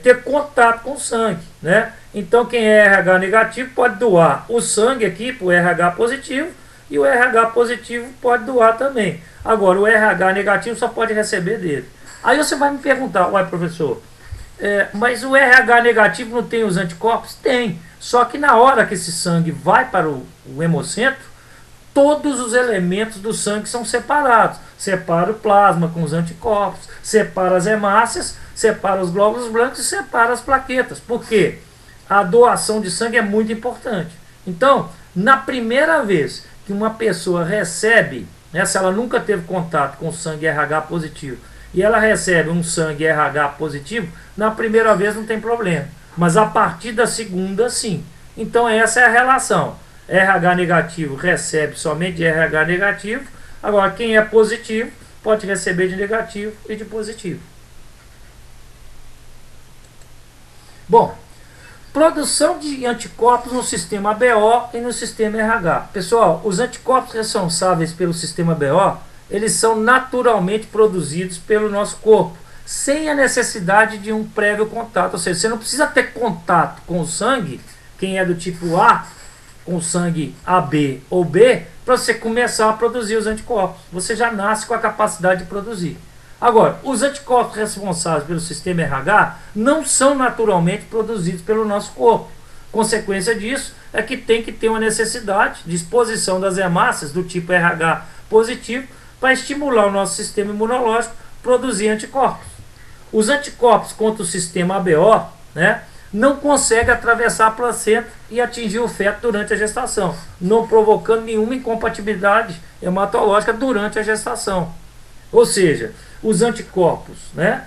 Ter contato com o sangue, né? Então, quem é RH negativo pode doar o sangue aqui para o RH positivo, e o RH positivo pode doar também. Agora, o RH negativo só pode receber dele. Aí você vai me perguntar: uai, professor, mas o RH negativo não tem os anticorpos? Tem. Só que na hora que esse sangue vai para o hemocentro, todos os elementos do sangue são separados. Separa o plasma com os anticorpos, separa as hemácias, separa os glóbulos brancos e separa as plaquetas. Por quê? A doação de sangue é muito importante. Então, na primeira vez que uma pessoa recebe, né, se ela nunca teve contato com sangue RH positivo, e ela recebe um sangue RH positivo, na primeira vez não tem problema. Mas a partir da segunda, sim. Então, essa é a relação. RH negativo recebe somente de RH negativo. Agora, quem é positivo pode receber de negativo e de positivo. Bom, produção de anticorpos no sistema BO e no sistema RH. Pessoal, os anticorpos responsáveis pelo sistema BO, eles são naturalmente produzidos pelo nosso corpo, sem a necessidade de um prévio contato. Ou seja, você não precisa ter contato com o sangue, quem é do tipo A, com sangue AB ou B, para você começar a produzir os anticorpos. Você já nasce com a capacidade de produzir. Agora, os anticorpos responsáveis pelo sistema RH não são naturalmente produzidos pelo nosso corpo. Consequência disso é que tem que ter uma necessidade de exposição das hemácias do tipo RH positivo para estimular o nosso sistema imunológico a produzir anticorpos. Os anticorpos contra o sistema ABO, né, não consegue atravessar a placenta e atingir o feto durante a gestação, não provocando nenhuma incompatibilidade hematológica durante a gestação. Ou seja, os anticorpos, né,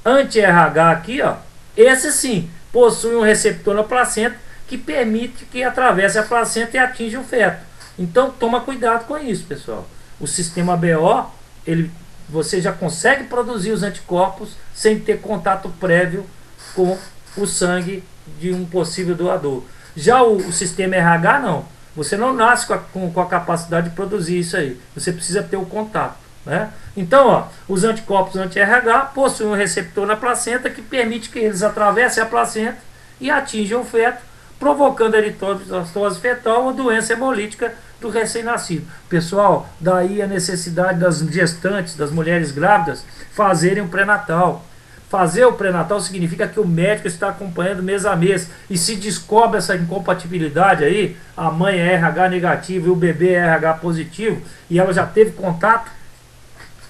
anti-RH aqui, ó, esse sim, possui um receptor na placenta que permite que atravesse a placenta e atinja o feto. Então, toma cuidado com isso, pessoal. O sistema BO, você já consegue produzir os anticorpos sem ter contato prévio com o sangue de um possível doador. Já o sistema RH não. Você não nasce com a capacidade de produzir isso aí. Você precisa ter o contato, né? Então, ó, os anticorpos anti-RH possuem um receptor na placenta que permite que eles atravessem a placenta e atinjam o feto, provocando eritroblastose fetal ou doença hemolítica do recém-nascido. Pessoal, daí a necessidade das gestantes, das mulheres grávidas, fazerem o pré-natal. Fazer o pré-natal significa que o médico está acompanhando mês a mês, e se descobre essa incompatibilidade aí, a mãe é RH negativo e o bebê é RH positivo, e ela já teve contato,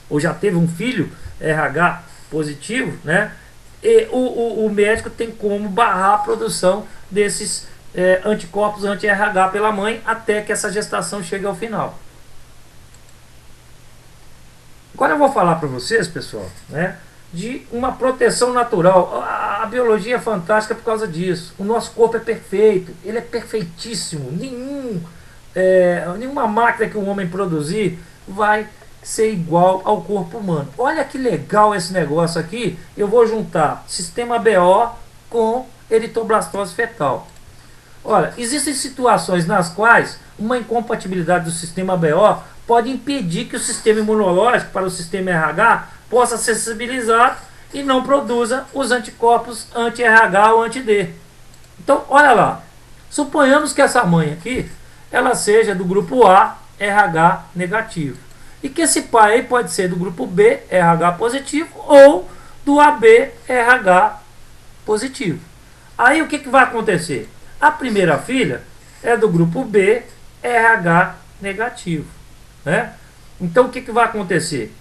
ou já teve um filho RH positivo, né? E o médico tem como barrar a produção desses anticorpos anti-RH pela mãe até que essa gestação chegue ao final. Agora eu vou falar para vocês, pessoal, né, de uma proteção natural. A biologia é fantástica por causa disso. O nosso corpo é perfeito, ele é perfeitíssimo. Nenhuma máquina que um homem produzir vai ser igual ao corpo humano. Olha que legal esse negócio aqui. Eu vou juntar sistema BO com eritroblastose fetal. Olha, existem situações nas quais uma incompatibilidade do sistema BO pode impedir que o sistema imunológico para o sistema RH possa ser sensibilizado e não produza os anticorpos anti-RH ou anti-D. Então, olha lá. Suponhamos que essa mãe aqui, ela seja do grupo A, RH negativo. E que esse pai aí pode ser do grupo B, RH positivo, ou do AB, RH positivo. Aí o que vai acontecer? A primeira filha é do grupo B, RH negativo, né? Então o que vai acontecer?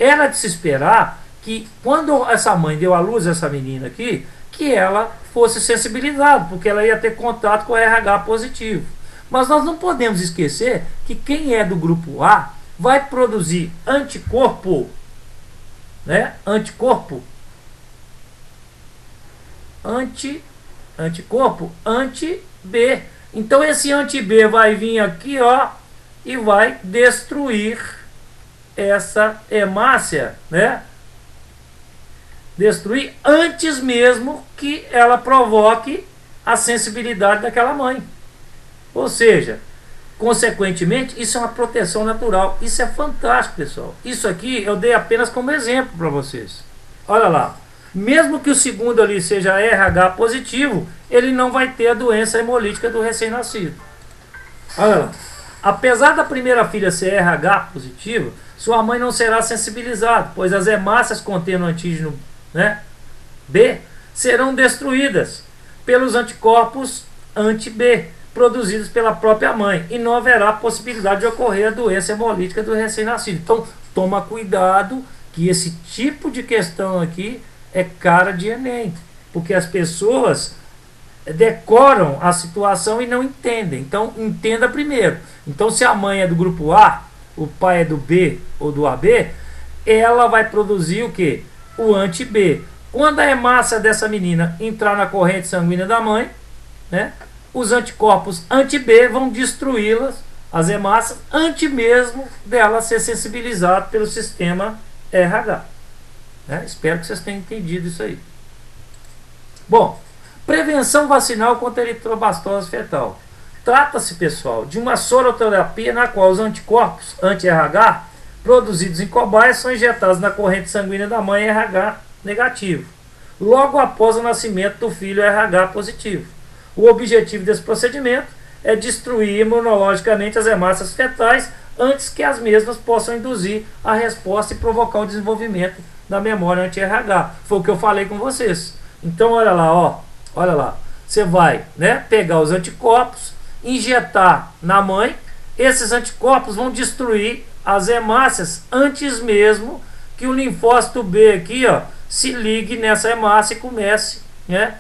era de se esperar que quando essa mãe deu à luz essa menina aqui, que ela fosse sensibilizada, porque ela ia ter contato com o RH positivo. Mas nós não podemos esquecer que quem é do grupo A vai produzir anticorpo, né? Anticorpo anti-B. Então esse anti-B vai vir aqui, ó, e vai destruir essa hemácia, né? Destruir antes mesmo que ela provoque a sensibilidade daquela mãe. Ou seja, consequentemente, isso é uma proteção natural. Isso é fantástico, pessoal. Isso aqui eu dei apenas como exemplo para vocês. Olha lá. Mesmo que o segundo ali seja RH positivo, ele não vai ter a doença hemolítica do recém-nascido. Olha lá. Apesar da primeira filha ser RH positivo, sua mãe não será sensibilizada, pois as hemácias contendo antígeno, né, B serão destruídas pelos anticorpos anti-B produzidos pela própria mãe e não haverá possibilidade de ocorrer a doença hemolítica do recém-nascido. Então, toma cuidado que esse tipo de questão aqui é cara de Enem, porque as pessoas decoram a situação e não entendem. Então, entenda primeiro. Então, se a mãe é do grupo A, o pai é do B ou do AB, ela vai produzir o que? O anti-B. Quando a hemácia dessa menina entrar na corrente sanguínea da mãe, né, os anticorpos anti-B vão destruí-las, as hemácias, antes mesmo dela ser sensibilizada pelo sistema RH. Né? Espero que vocês tenham entendido isso aí. Bom, prevenção vacinal contra a eritrobastose fetal. Trata-se, pessoal, de uma soroterapia na qual os anticorpos anti-RH produzidos em cobaias são injetados na corrente sanguínea da mãe RH negativo, logo após o nascimento do filho RH positivo. O objetivo desse procedimento é destruir imunologicamente as hemácias fetais antes que as mesmas possam induzir a resposta e provocar o desenvolvimento da memória anti-RH. Foi o que eu falei com vocês. Então, olha lá, ó, olha lá. Você vai, né, pegar os anticorpos, injetar na mãe, esses anticorpos vão destruir as hemácias antes mesmo que o linfócito B aqui, ó, se ligue nessa hemácia e comece, né,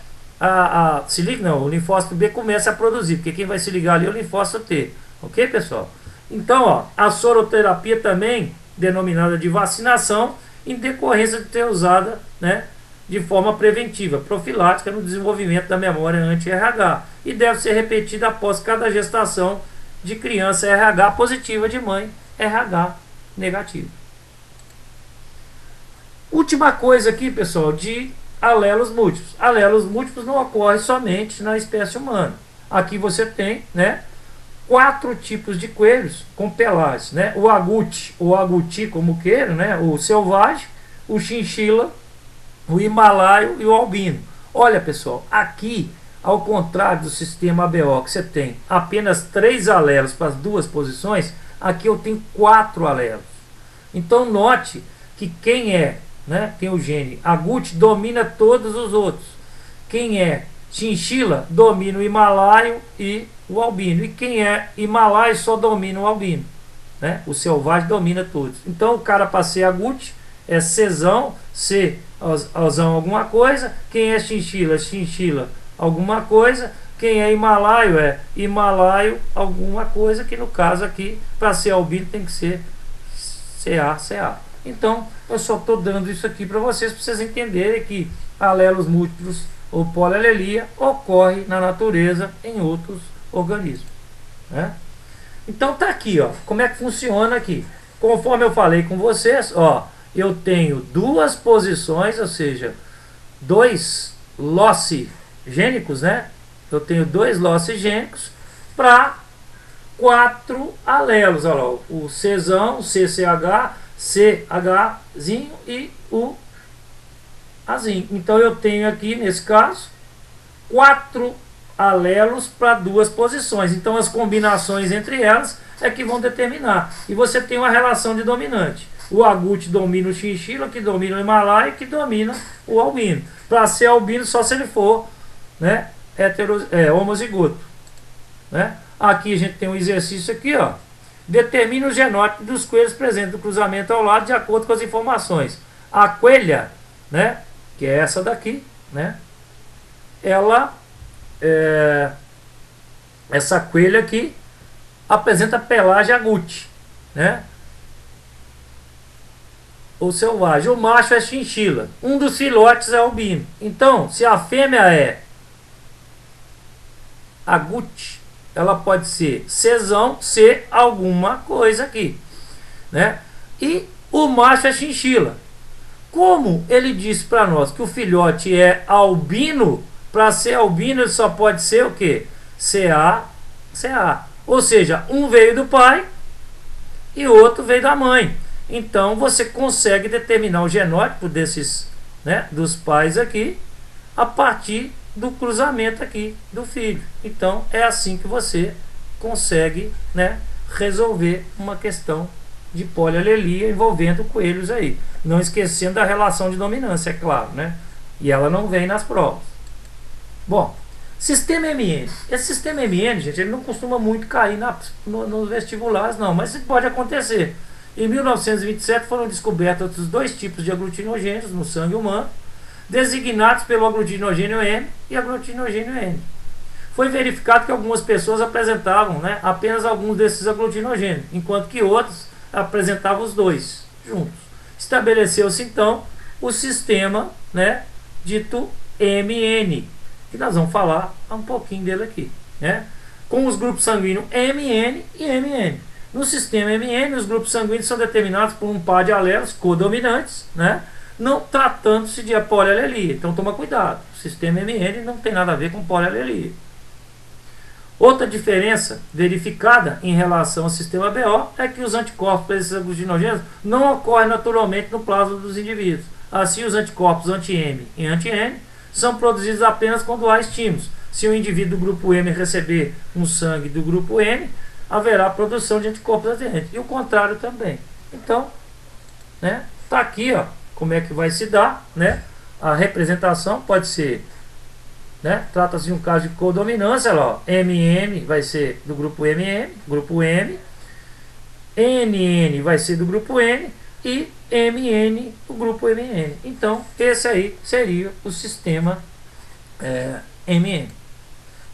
se ligue não, o linfócito B começa a produzir, porque quem vai se ligar ali é o linfócito T, ok, pessoal? Então, ó, a soroterapia também, denominada de vacinação, em decorrência de ter usada, né, de forma preventiva, profilática no desenvolvimento da memória anti-RH e deve ser repetida após cada gestação de criança RH positiva de mãe RH negativa. Última coisa aqui, pessoal, de alelos múltiplos. Alelos múltiplos não ocorrem somente na espécie humana. Aqui você tem, né, 4 tipos de coelhos com pelagens, né? O agute, ou aguti, como queiram, né? O selvagem, o chinchila, o himalaio e o albino. Olha, pessoal, aqui, ao contrário do sistema ABO, que você tem apenas 3 alelos para as 2 posições, aqui eu tenho 4 alelos. Então, note que quem é, né, tem o gene agute, domina todos os outros. Quem é chinchila, domina o himalaio e o albino. E quem é himalaio só domina o albino. Né? O selvagem domina todos. Então, o cara para ser agute é Czão, C, Zão alguma coisa. Quem é chinchila, chinchila alguma coisa. Quem é himalaio é himalaio alguma coisa, que no caso aqui, para ser albino tem que ser CA. Então, eu só estou dando isso aqui para vocês entenderem que alelos múltiplos ou polialelia ocorre na natureza em outros organismos. Né? Então tá aqui, ó, como é que funciona aqui. Conforme eu falei com vocês, ó, eu tenho 2 posições, ou seja, 2 loci gênicos, né? Eu tenho 2 loci gênicos para 4 alelos, olha lá, o Czão, o CCH, CHzinho e o Azinho. Então eu tenho aqui, nesse caso, 4 alelos para 2 posições. Então as combinações entre elas é que vão determinar. E você tem uma relação de dominante. O agute domina o chinchila, que domina o himalaio, que domina o albino. Para ser albino só se ele for, né, homozigoto. Né? Aqui a gente tem um exercício aqui, ó, Determine o genótipo dos coelhos presentes no cruzamento ao lado de acordo com as informações. A coelha, né, que é essa daqui, né, ela, essa coelha aqui apresenta pelagem agute, né, ou selvagem. O macho é chinchila. Um dos filhotes é albino. Então, se a fêmea é agute, ela pode ser cesão, ser alguma coisa aqui, né? E o macho é chinchila. Como ele disse para nós que o filhote é albino, para ser albino ele só pode ser o que? CA. Ou seja, um veio do pai e o outro veio da mãe. Então você consegue determinar o genótipo desses, né, dos pais aqui a partir do cruzamento aqui do filho. Então é assim que você consegue, né, resolver uma questão de polialelia envolvendo coelhos aí, não esquecendo da relação de dominância, é claro, né? E ela não vem nas provas. Bom, sistema MN. Esse sistema MN, gente, ele não costuma muito cair nos vestibulares, não, mas isso pode acontecer. Em 1927 foram descobertos outros dois tipos de aglutinogênios no sangue humano, designados pelo aglutinogênio M e aglutinogênio N. Foi verificado que algumas pessoas apresentavam, né, apenas alguns desses aglutinogênios, enquanto que outros apresentavam os dois juntos. Estabeleceu-se então o sistema, né, dito MN, que nós vamos falar um pouquinho dele aqui, né, com os grupos sanguíneos MN e MN. No sistema MN, os grupos sanguíneos são determinados por um par de alelos codominantes, né, não tratando-se de polialelia. Então toma cuidado, o sistema MN não tem nada a ver com polialelia. Outra diferença verificada em relação ao sistema BO é que os anticorpos para esses aglutinogênios não ocorrem naturalmente no plasma dos indivíduos. Assim, os anticorpos anti-M e anti-N são produzidos apenas quando há estímulos. Se o indivíduo do grupo M receber um sangue do grupo N, haverá produção de anticorpos anti-N. E o contrário também. Então, né, tá aqui, ó, como é que vai se dar, né? A representação pode ser, né, trata-se de um caso de codominância, ó, MM vai ser do grupo MM, grupo M, NN vai ser do grupo N e MN o grupo MN. Então, esse aí seria o sistema MN.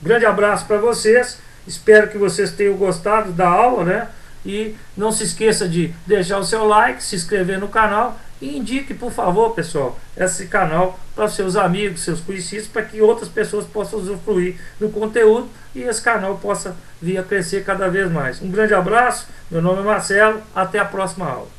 Grande abraço para vocês, espero que vocês tenham gostado da aula, né? E não se esqueça de deixar o seu like, se inscrever no canal e indique, por favor, pessoal, esse canal para seus amigos, seus conhecidos, para que outras pessoas possam usufruir do conteúdo e esse canal possa vir a crescer cada vez mais. Um grande abraço, meu nome é Marcelo, até a próxima aula.